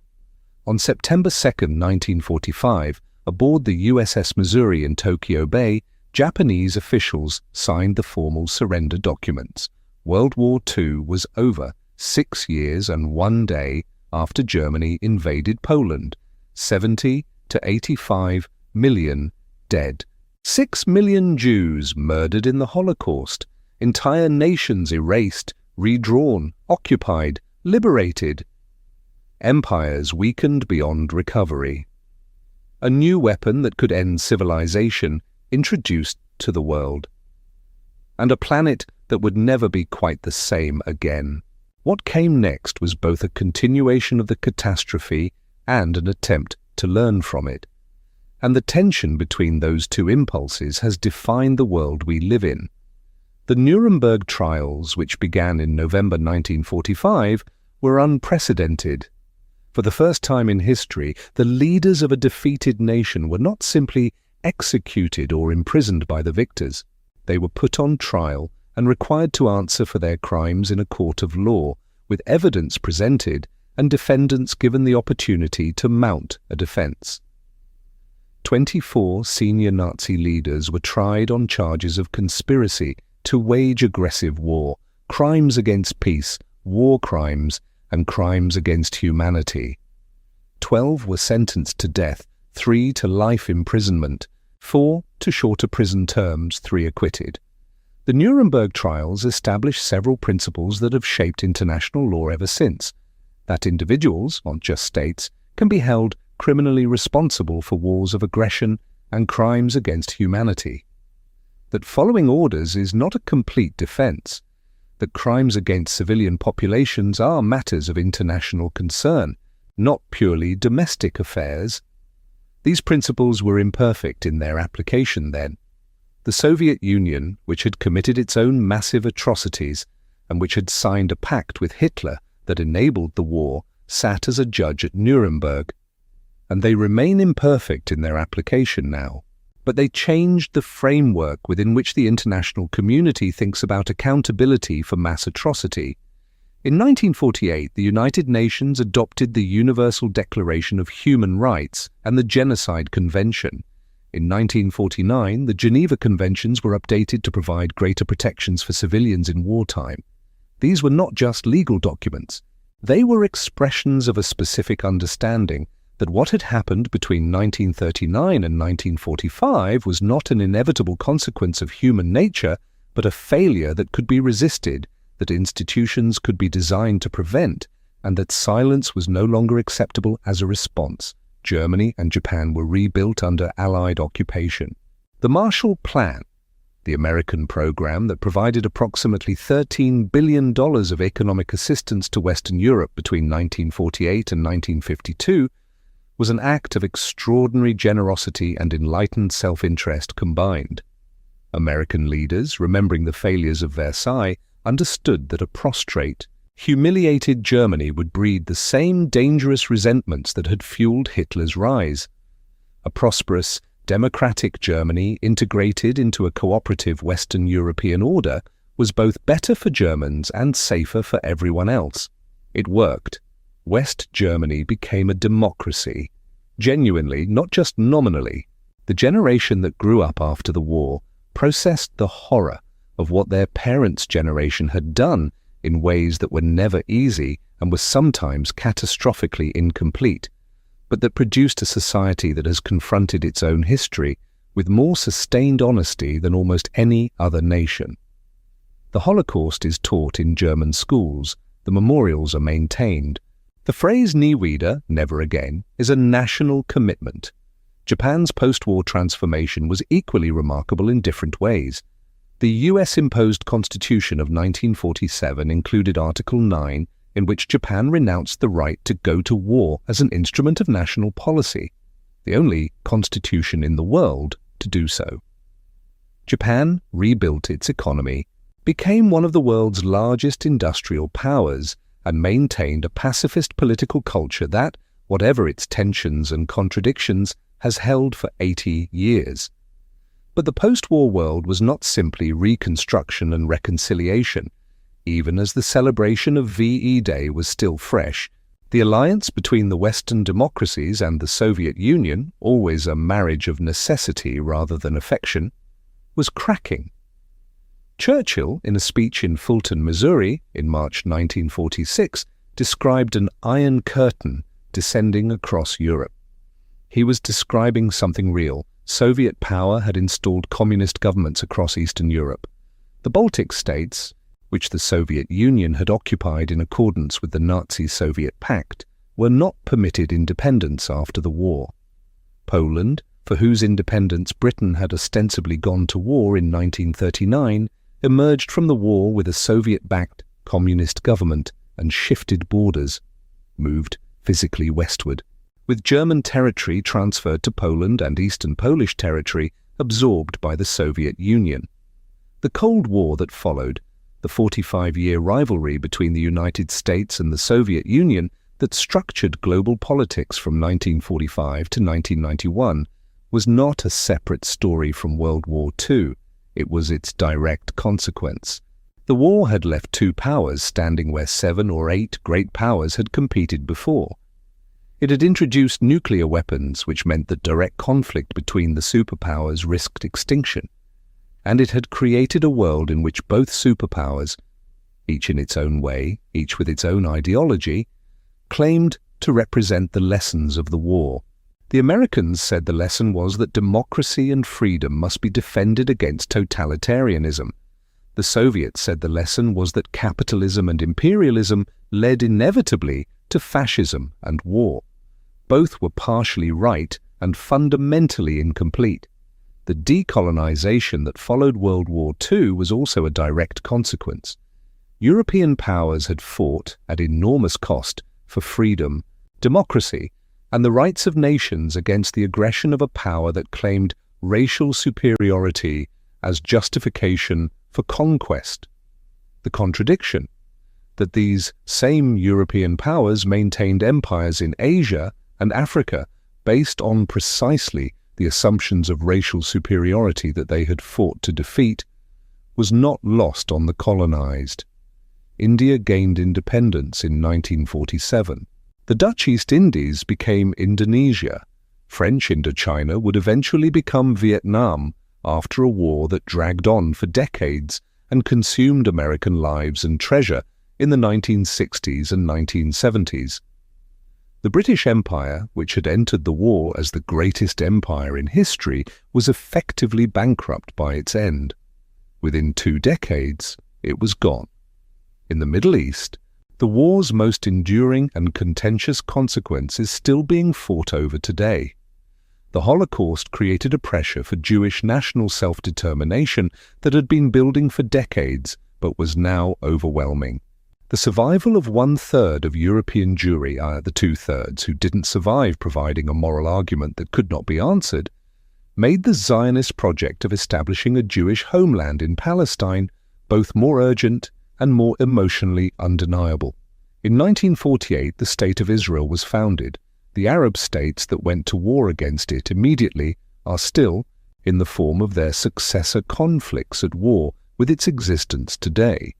On September 2nd, 1945, aboard the USS Missouri in Tokyo Bay, Japanese officials signed the formal surrender documents. World War II was over 6 years and 1 day after Germany invaded Poland. 70 to 85 million dead. 6 million Jews murdered in the Holocaust. Entire nations erased, redrawn, occupied, liberated. Empires weakened beyond recovery. A new weapon that could end civilization introduced to the world. And a planet that would never be quite the same again. What came next was both a continuation of the catastrophe and an attempt to learn from it. And the tension between those two impulses has defined the world we live in. The Nuremberg trials, which began in November 1945, were unprecedented. For the first time in history, the leaders of a defeated nation were not simply executed or imprisoned by the victors. They were put on trial and required to answer for their crimes in a court of law, with evidence presented and defendants given the opportunity to mount a defense. 24 senior Nazi leaders were tried on charges of conspiracy to wage aggressive war, crimes against peace, war crimes, and crimes against humanity. 12 were sentenced to death, 3 to life imprisonment, 4 to shorter prison terms, 3 acquitted. The Nuremberg trials established several principles that have shaped international law ever since: that individuals, not just states, can be held criminally responsible for wars of aggression and crimes against humanity; that following orders is not a complete defense; that crimes against civilian populations are matters of international concern, not purely domestic affairs. These principles were imperfect in their application then. The Soviet Union, which had committed its own massive atrocities and which had signed a pact with Hitler that enabled the war, sat as a judge at Nuremberg. And they remain imperfect in their application now. But they changed the framework within which the international community thinks about accountability for mass atrocity. In 1948, the United Nations adopted the Universal Declaration of Human Rights and the Genocide Convention. In 1949, the Geneva Conventions were updated to provide greater protections for civilians in wartime. These were not just legal documents. They were expressions of a specific understanding that what had happened between 1939 and 1945 was not an inevitable consequence of human nature, but a failure that could be resisted, that institutions could be designed to prevent, and that silence was no longer acceptable as a response. Germany and Japan were rebuilt under Allied occupation. The Marshall Plan, the American program that provided approximately $13 billion of economic assistance to Western Europe between 1948 and 1952, was an act of extraordinary generosity and enlightened self-interest combined. American leaders, remembering the failures of Versailles, understood that a prostrate, humiliated Germany would breed the same dangerous resentments that had fueled Hitler's rise. A prosperous, democratic Germany integrated into a cooperative Western European order was both better for Germans and safer for everyone else. It worked. West Germany became a democracy. Genuinely, not just nominally. The generation that grew up after the war processed the horror of what their parents' generation had done in ways that were never easy and were sometimes catastrophically incomplete, but that produced a society that has confronted its own history with more sustained honesty than almost any other nation. The Holocaust is taught in German schools. The memorials are maintained. The phrase "Nie wieder," never again, is a national commitment. Japan's post-war transformation was equally remarkable in different ways. The US-imposed Constitution of 1947 included Article 9, in which Japan renounced the right to go to war as an instrument of national policy, the only constitution in the world to do so. Japan rebuilt its economy, became one of the world's largest industrial powers, and maintained a pacifist political culture that, whatever its tensions and contradictions, has held for 80 years. But the post-war world was not simply reconstruction and reconciliation. Even as the celebration of VE Day was still fresh, the alliance between the Western democracies and the Soviet Union, always a marriage of necessity rather than affection, was cracking. Churchill, in a speech in Fulton, Missouri, in March 1946, described an iron curtain descending across Europe. He was describing something real. Soviet power had installed communist governments across Eastern Europe. The Baltic states, which the Soviet Union had occupied in accordance with the Nazi-Soviet Pact, were not permitted independence after the war. Poland, for whose independence Britain had ostensibly gone to war in 1939, emerged from the war with a Soviet-backed communist government and shifted borders, moved physically westward, with German territory transferred to Poland and Eastern Polish territory absorbed by the Soviet Union. The Cold War that followed, the 45-year rivalry between the United States and the Soviet Union that structured global politics from 1945 to 1991, was not a separate story from World War II. It was its direct consequence. The war had left two powers standing where 7 or 8 great powers had competed before. It had introduced nuclear weapons, which meant that direct conflict between the superpowers risked extinction. And it had created a world in which both superpowers, each in its own way, each with its own ideology, claimed to represent the lessons of the war. The Americans said the lesson was that democracy and freedom must be defended against totalitarianism. The Soviets said the lesson was that capitalism and imperialism led inevitably to fascism and war. Both were partially right and fundamentally incomplete. The decolonization that followed World War II was also a direct consequence. European powers had fought at enormous cost for freedom, democracy, and the rights of nations against the aggression of a power that claimed racial superiority as justification for conquest. The contradiction that these same European powers maintained empires in Asia and Africa based on precisely the assumptions of racial superiority that they had fought to defeat was not lost on the colonized. India gained independence in 1947. The Dutch East Indies became Indonesia. French Indochina would eventually become Vietnam after a war that dragged on for decades and consumed American lives and treasure in the 1960s and 1970s. The British Empire, which had entered the war as the greatest empire in history, was effectively bankrupt by its end. Within 2 decades, it was gone. In the Middle East, the war's most enduring and contentious consequence is still being fought over today. The Holocaust created a pressure for Jewish national self-determination that had been building for decades but was now overwhelming. The survival of 1/3 of European Jewry, the 2/3 who didn't survive providing a moral argument that could not be answered, made the Zionist project of establishing a Jewish homeland in Palestine both more urgent and more emotionally undeniable. In 1948, the State of Israel was founded. The Arab states that went to war against it immediately are still, in the form of their successor conflicts, at war with its existence today.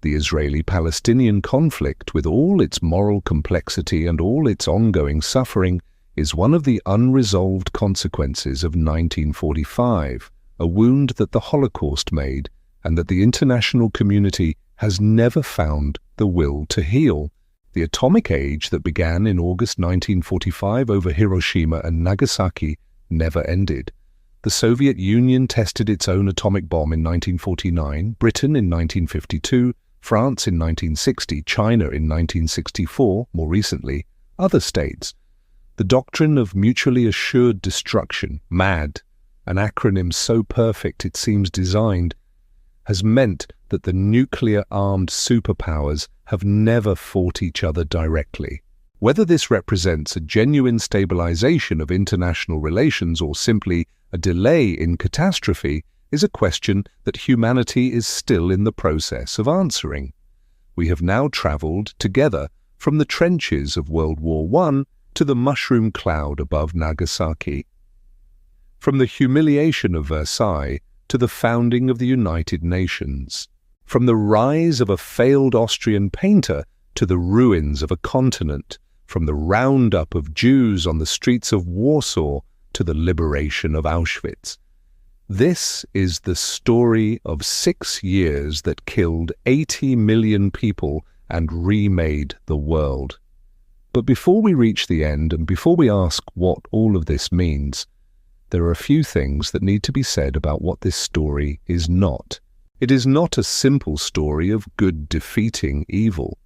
The Israeli-Palestinian conflict, with all its moral complexity and all its ongoing suffering, is one of the unresolved consequences of 1945, a wound that the Holocaust made and that the international community has never found the will to heal. The atomic age that began in August 1945 over Hiroshima and Nagasaki never ended. The Soviet Union tested its own atomic bomb in 1949, Britain in 1952, France in 1960, China in 1964, more recently, other states. The doctrine of mutually assured destruction, MAD, an acronym so perfect it seems designed, has meant that the nuclear-armed superpowers have never fought each other directly. Whether this represents a genuine stabilization of international relations or simply a delay in catastrophe is a question that humanity is still in the process of answering. We have now traveled together from the trenches of World War I to the mushroom cloud above Nagasaki, from the humiliation of Versailles to the founding of the United Nations, from the rise of a failed Austrian painter to the ruins of a continent, from the roundup of Jews on the streets of Warsaw to the liberation of Auschwitz. This is the story of 6 years that killed 80 million people and remade the world. But before we reach the end and before we ask what all of this means, there are a few things that need to be said about what this story is not. It is not a simple story of good defeating evil.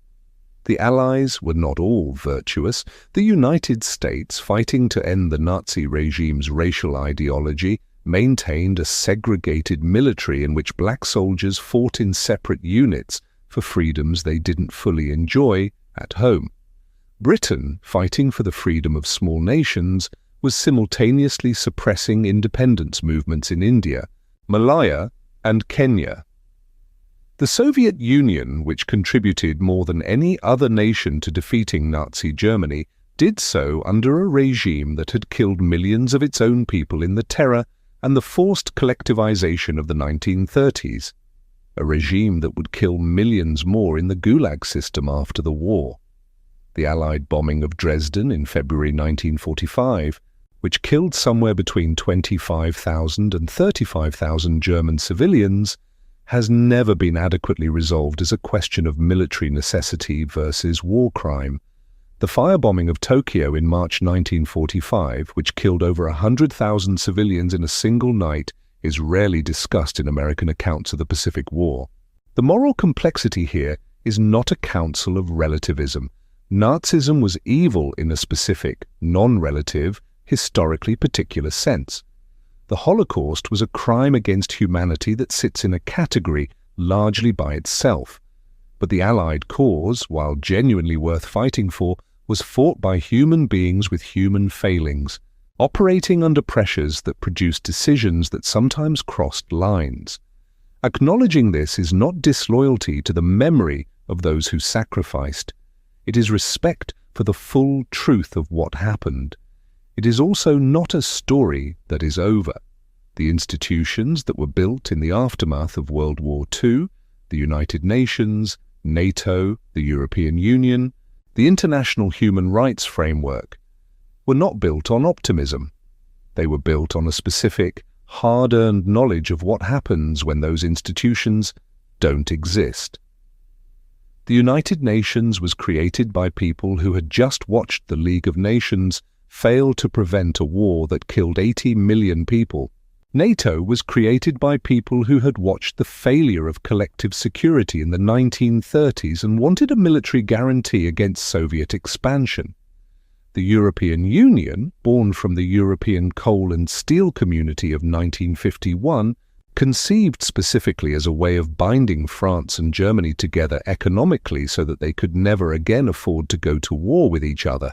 The Allies were not all virtuous. The United States, fighting to end the Nazi regime's racial ideology, maintained a segregated military in which black soldiers fought in separate units for freedoms they didn't fully enjoy at home. Britain, fighting for the freedom of small nations, was simultaneously suppressing independence movements in India, Malaya, and Kenya. The Soviet Union, which contributed more than any other nation to defeating Nazi Germany, did so under a regime that had killed millions of its own people in the terror and the forced collectivization of the 1930s, a regime that would kill millions more in the Gulag system after the war. The Allied bombing of Dresden in February 1945, which killed somewhere between 25,000 and 35,000 German civilians, has never been adequately resolved as a question of military necessity versus war crime. The firebombing of Tokyo in March 1945, which killed over 100,000 civilians in a single night, is rarely discussed in American accounts of the Pacific War. The moral complexity here is not a counsel of relativism. Nazism was evil in a specific, non-relative, historically particular sense. The Holocaust was a crime against humanity that sits in a category largely by itself. But the Allied cause, while genuinely worth fighting for, was fought by human beings with human failings, operating under pressures that produced decisions that sometimes crossed lines. Acknowledging this is not disloyalty to the memory of those who sacrificed. It is respect for the full truth of what happened. It is also not a story that is over. The institutions that were built in the aftermath of World War II, the United Nations, NATO, the European Union, the international human rights framework, were not built on optimism. They were built on a specific, hard-earned knowledge of what happens when those institutions don't exist. The United Nations was created by people who had just watched the League of Nations fail to prevent a war that killed 80 million people. NATO was created by people who had watched the failure of collective security in the 1930s and wanted a military guarantee against Soviet expansion. The European Union, born from the European coal and steel community of 1951, conceived specifically as a way of binding France and Germany together economically so that they could never again afford to go to war with each other,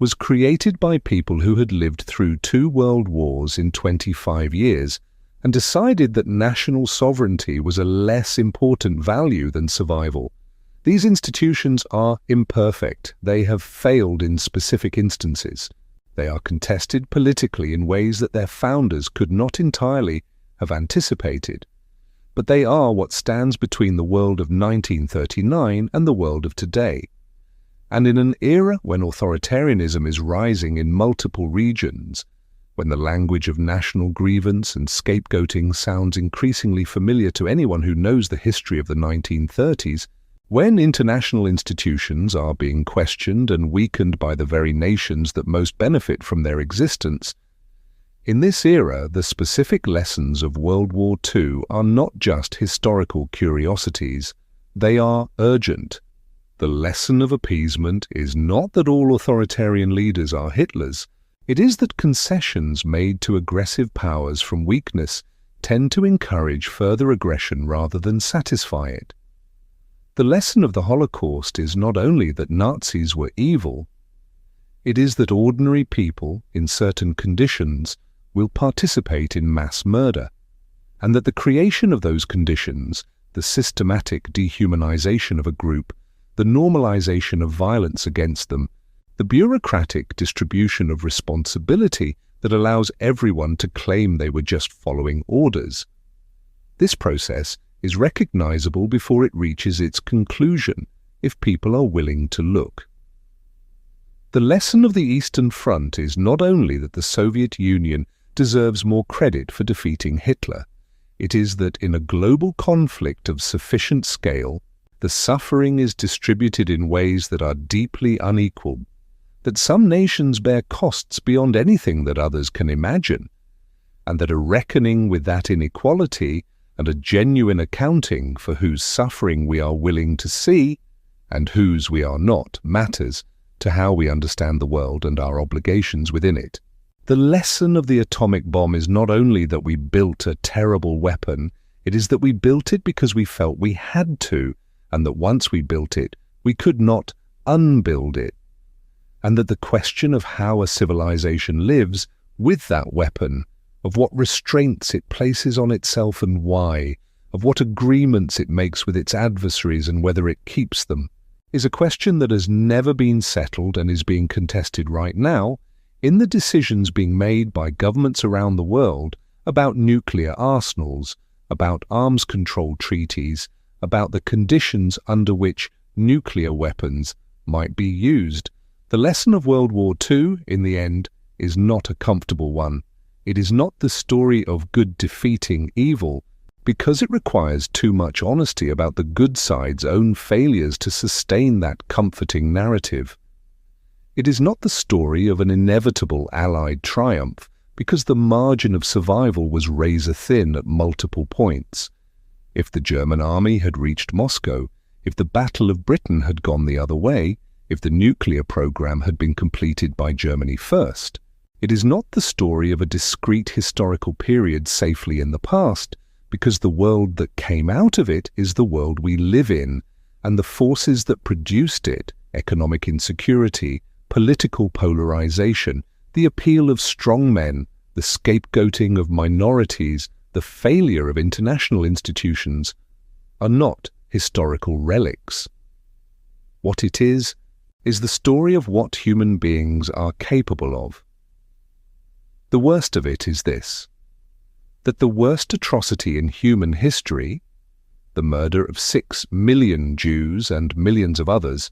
was created by people who had lived through 2 world wars in 25 years and decided that national sovereignty was a less important value than survival. These institutions are imperfect. They have failed in specific instances. They are contested politically in ways that their founders could not entirely have anticipated. But they are what stands between the world of 1939 and the world of today. And in an era when authoritarianism is rising in multiple regions, when the language of national grievance and scapegoating sounds increasingly familiar to anyone who knows the history of the 1930s, when international institutions are being questioned and weakened by the very nations that most benefit from their existence, in this era the specific lessons of World War II are not just historical curiosities, they are urgent. The lesson of appeasement is not that all authoritarian leaders are Hitlers. It is that concessions made to aggressive powers from weakness tend to encourage further aggression rather than satisfy it. The lesson of the Holocaust is not only that Nazis were evil, it is that ordinary people, in certain conditions, will participate in mass murder, and that the creation of those conditions, the systematic dehumanization of a group, the normalization of violence against them, the bureaucratic distribution of responsibility that allows everyone to claim they were just following orders. This process is recognizable before it reaches its conclusion, if people are willing to look. The lesson of the Eastern Front is not only that the Soviet Union deserves more credit for defeating Hitler, it is that in a global conflict of sufficient scale, the suffering is distributed in ways that are deeply unequal, that some nations bear costs beyond anything that others can imagine, and that a reckoning with that inequality and a genuine accounting for whose suffering we are willing to see and whose we are not matters to how we understand the world and our obligations within it. The lesson of the atomic bomb is not only that we built a terrible weapon, it is that we built it because we felt we had to, and that once we built it, we could not unbuild it, and that the question of how a civilization lives with that weapon, of what restraints it places on itself and why, of what agreements it makes with its adversaries and whether it keeps them, is a question that has never been settled and is being contested right now in the decisions being made by governments around the world about nuclear arsenals, about arms control treaties, about the conditions under which nuclear weapons might be used. The lesson of World War II, in the end, is not a comfortable one. It is not the story of good defeating evil, because it requires too much honesty about the good side's own failures to sustain that comforting narrative. It is not the story of an inevitable Allied triumph, because the margin of survival was razor thin at multiple points. If the German army had reached Moscow, if the Battle of Britain had gone the other way, if the nuclear program had been completed by Germany first, it is not the story of a discrete historical period safely in the past, because the world that came out of it is the world we live in, and the forces that produced it, economic insecurity, political polarization, the appeal of strong men, the scapegoating of minorities, the failure of international institutions, are not historical relics. What it is the story of what human beings are capable of. The worst of it is this, that the worst atrocity in human history, the murder of 6 million Jews and millions of others,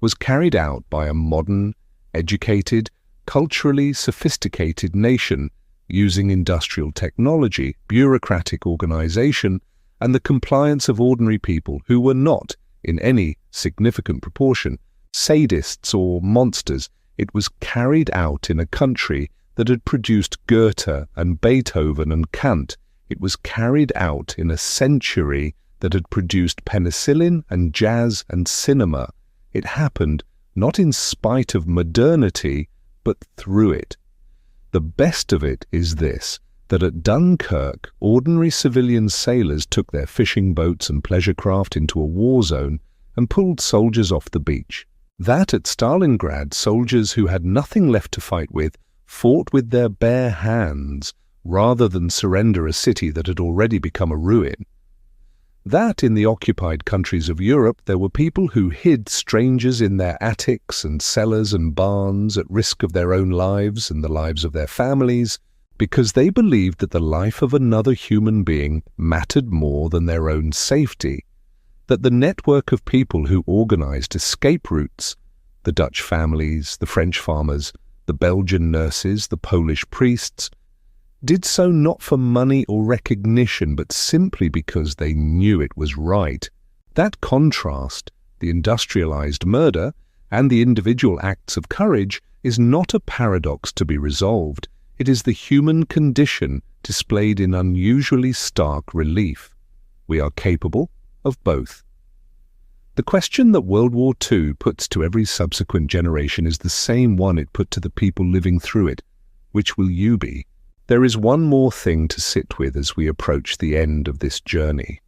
was carried out by a modern, educated, culturally sophisticated nation using industrial technology, bureaucratic organization, and the compliance of ordinary people who were not, in any significant proportion, sadists or monsters. It was carried out in a country that had produced Goethe and Beethoven and Kant. It was carried out in a century that had produced penicillin and jazz and cinema. It happened not in spite of modernity, but through it. The best of it is this, that at Dunkirk, ordinary civilian sailors took their fishing boats and pleasure craft into a war zone and pulled soldiers off the beach. That at Stalingrad, soldiers who had nothing left to fight with fought with their bare hands rather than surrender a city that had already become a ruin. That in the occupied countries of Europe there were people who hid strangers in their attics and cellars and barns at risk of their own lives and the lives of their families, because they believed that the life of another human being mattered more than their own safety, that the network of people who organized escape routes, the Dutch families, the French farmers, the Belgian nurses, the Polish priests, did so not for money or recognition, but simply because they knew it was right. That contrast, the industrialized murder and the individual acts of courage, is not a paradox to be resolved. It is the human condition displayed in unusually stark relief. We are capable of both. The question that World War II puts to every subsequent generation is the same one it put to the people living through it. Which will you be? There is one more thing to sit with as we approach the end of this journey.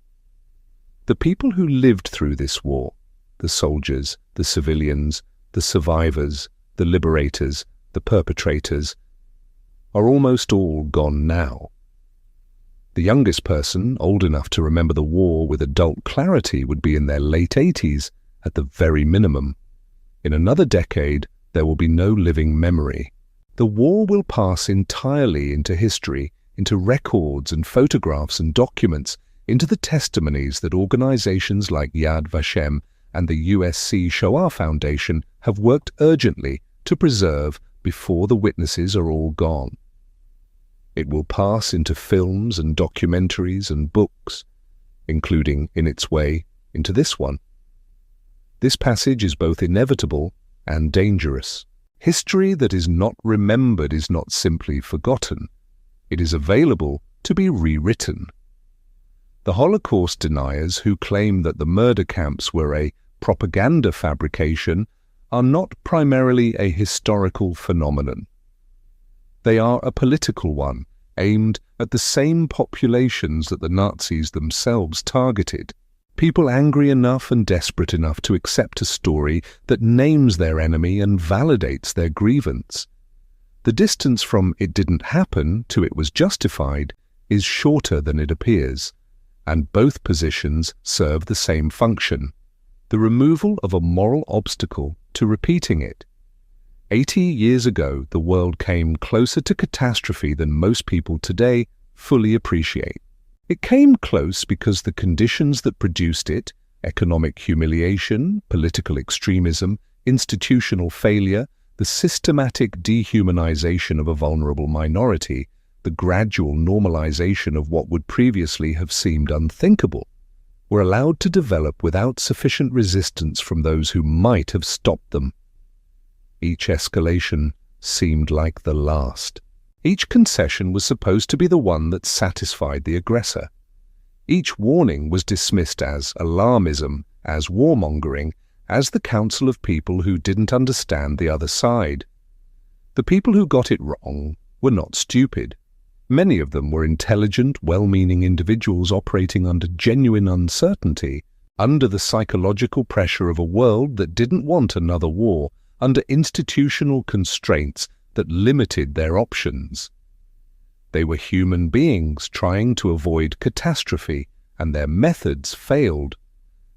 The people who lived through this war, the soldiers, the civilians, the survivors, the liberators, the perpetrators, are almost all gone now. The youngest person, old enough to remember the war with adult clarity, would be in their late 80s at the very minimum. In another decade, there will be no living memory. The war will pass entirely into history, into records and photographs and documents, into the testimonies that organizations like Yad Vashem and the USC Shoah Foundation have worked urgently to preserve before the witnesses are all gone. It will pass into films and documentaries and books, including, in its way, into this one. This passage is both inevitable and dangerous. History that is not remembered is not simply forgotten. It is available to be rewritten. The Holocaust deniers who claim that the murder camps were a propaganda fabrication are not primarily a historical phenomenon. They are a political one, aimed at the same populations that the Nazis themselves targeted. People angry enough and desperate enough to accept a story that names their enemy and validates their grievance. The distance from "it didn't happen" to "it was justified" is shorter than it appears, and both positions serve the same function: the removal of a moral obstacle to repeating it. 80 years ago, the world came closer to catastrophe than most people today fully appreciate. It came close because the conditions that produced it, economic humiliation, political extremism, institutional failure, the systematic dehumanization of a vulnerable minority, the gradual normalization of what would previously have seemed unthinkable, were allowed to develop without sufficient resistance from those who might have stopped them. Each escalation seemed like the last. Each concession was supposed to be the one that satisfied the aggressor. Each warning was dismissed as alarmism, as warmongering, as the counsel of people who didn't understand the other side. The people who got it wrong were not stupid. Many of them were intelligent, well-meaning individuals operating under genuine uncertainty, under the psychological pressure of a world that didn't want another war, under institutional constraints that limited their options. They were human beings trying to avoid catastrophe, and their methods failed.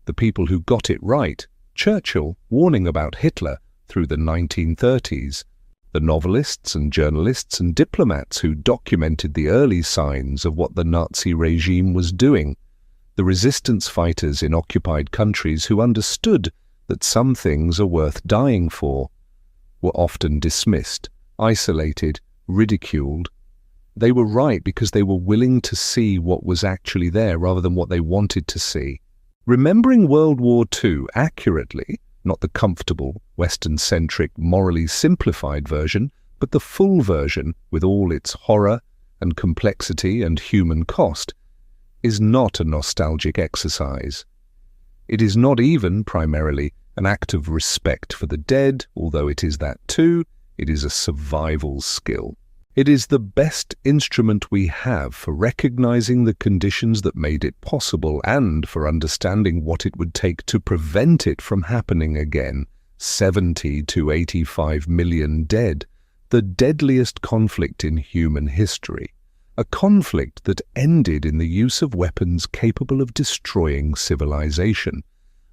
The people who got it right, Churchill warning about Hitler through the 1930s, the novelists and journalists and diplomats who documented the early signs of what the Nazi regime was doing, the resistance fighters in occupied countries who understood that some things are worth dying for, were often dismissed, isolated, ridiculed. They were right because they were willing to see what was actually there rather than what they wanted to see. Remembering World War II accurately, not the comfortable, Western-centric, morally simplified version, but the full version with all its horror and complexity and human cost, is not a nostalgic exercise. It is not even, primarily, an act of respect for the dead, although it is that too. It is a survival skill. It is the best instrument we have for recognizing the conditions that made it possible and for understanding what it would take to prevent it from happening again, 70 to 85 million dead, the deadliest conflict in human history, a conflict that ended in the use of weapons capable of destroying civilization,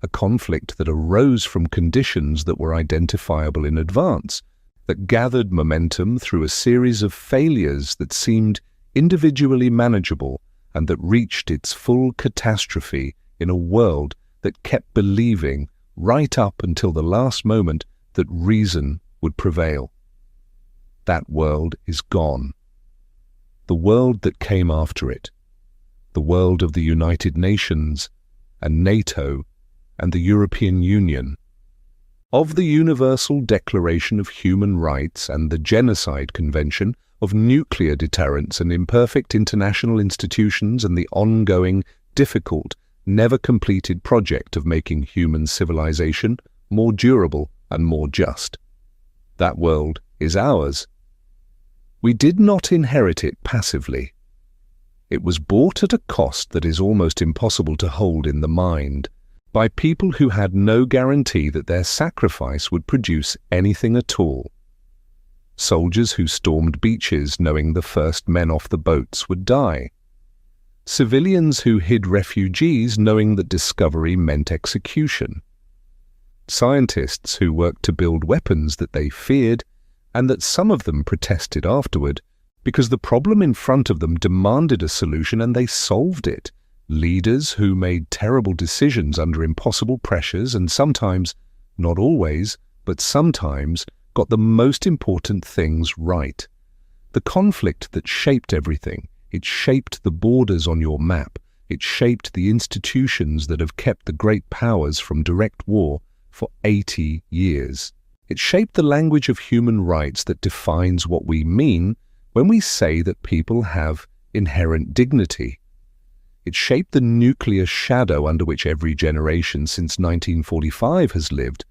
a conflict that arose from conditions that were identifiable in advance, that gathered momentum through a series of failures that seemed individually manageable and that reached its full catastrophe in a world that kept believing right up until the last moment that reason would prevail. That world is gone. The world that came after it, the world of the United Nations and NATO and the European Union, of the Universal Declaration of Human Rights and the Genocide Convention, of nuclear deterrence and imperfect international institutions, and the ongoing, difficult, never-completed project of making human civilization more durable and more just. That world is ours. We did not inherit it passively. It was bought at a cost that is almost impossible to hold in the mind, by people who had no guarantee that their sacrifice would produce anything at all. Soldiers who stormed beaches knowing the first men off the boats would die. Civilians who hid refugees knowing that discovery meant execution. Scientists who worked to build weapons that they feared and that some of them protested afterward because the problem in front of them demanded a solution and they solved it. Leaders who made terrible decisions under impossible pressures and sometimes, not always, but sometimes, got the most important things right. The conflict that shaped everything, it shaped the borders on your map, it shaped the institutions that have kept the great powers from direct war for 80 years. It shaped the language of human rights that defines what we mean when we say that people have inherent dignity. It shaped the nuclear shadow under which every generation since 1945 has lived.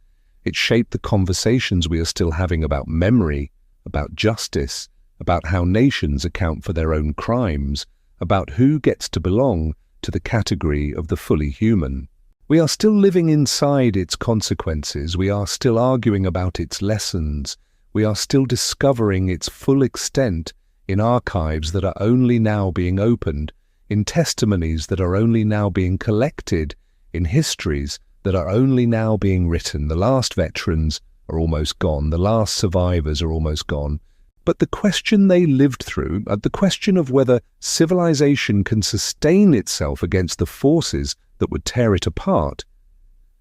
It shaped the conversations we are still having about memory, about justice, about how nations account for their own crimes, about who gets to belong to the category of the fully human. We are still living inside its consequences. We are still arguing about its lessons. We are still discovering its full extent in archives that are only now being opened, in testimonies that are only now being collected, in histories that are only now being written. The last veterans are almost gone. The last survivors are almost gone. But the question they lived through, the question of whether civilization can sustain itself against the forces that would tear it apart,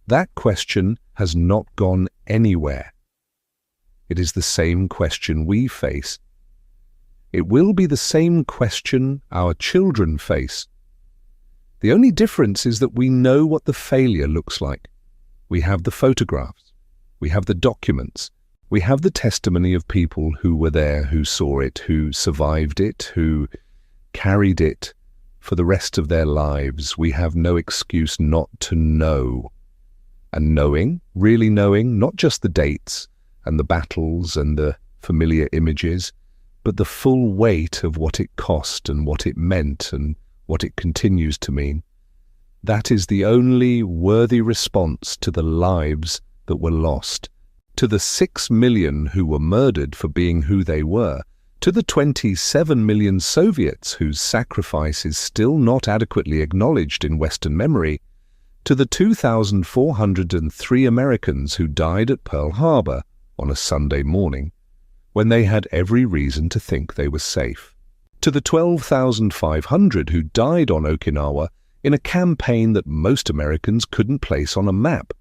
that question has not gone anywhere. It is the same question we face. It will be the same question our children face. The only difference is that we know what the failure looks like. We have the photographs. We have the documents. We have the testimony of people who were there, who saw it, who survived it, who carried it for the rest of their lives. We have no excuse not to know. And knowing, really knowing, not just the dates and the battles and the familiar images, but the full weight of what it cost and what it meant and what it continues to mean. That is the only worthy response to the lives that were lost, to the 6 million who were murdered for being who they were, to the 27 million Soviets whose sacrifice is still not adequately acknowledged in Western memory, to the 2,403 Americans who died at Pearl Harbor on a Sunday morning, when they had every reason to think they were safe, to the 12,500 who died on Okinawa in a campaign that most Americans couldn't place on a map,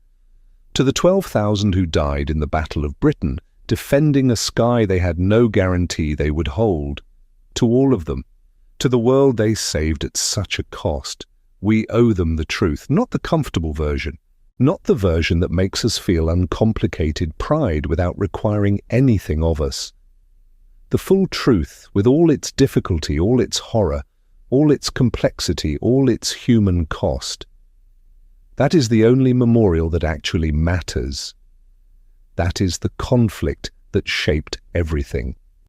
to the 12,000 who died in the Battle of Britain, defending a sky they had no guarantee they would hold, to all of them, to the world they saved at such a cost, we owe them the truth, not the comfortable version, not the version that makes us feel uncomplicated pride without requiring anything of us. The full truth, with all its difficulty, all its horror, all its complexity, all its human cost. That is the only memorial that actually matters. That is the conflict that shaped everything.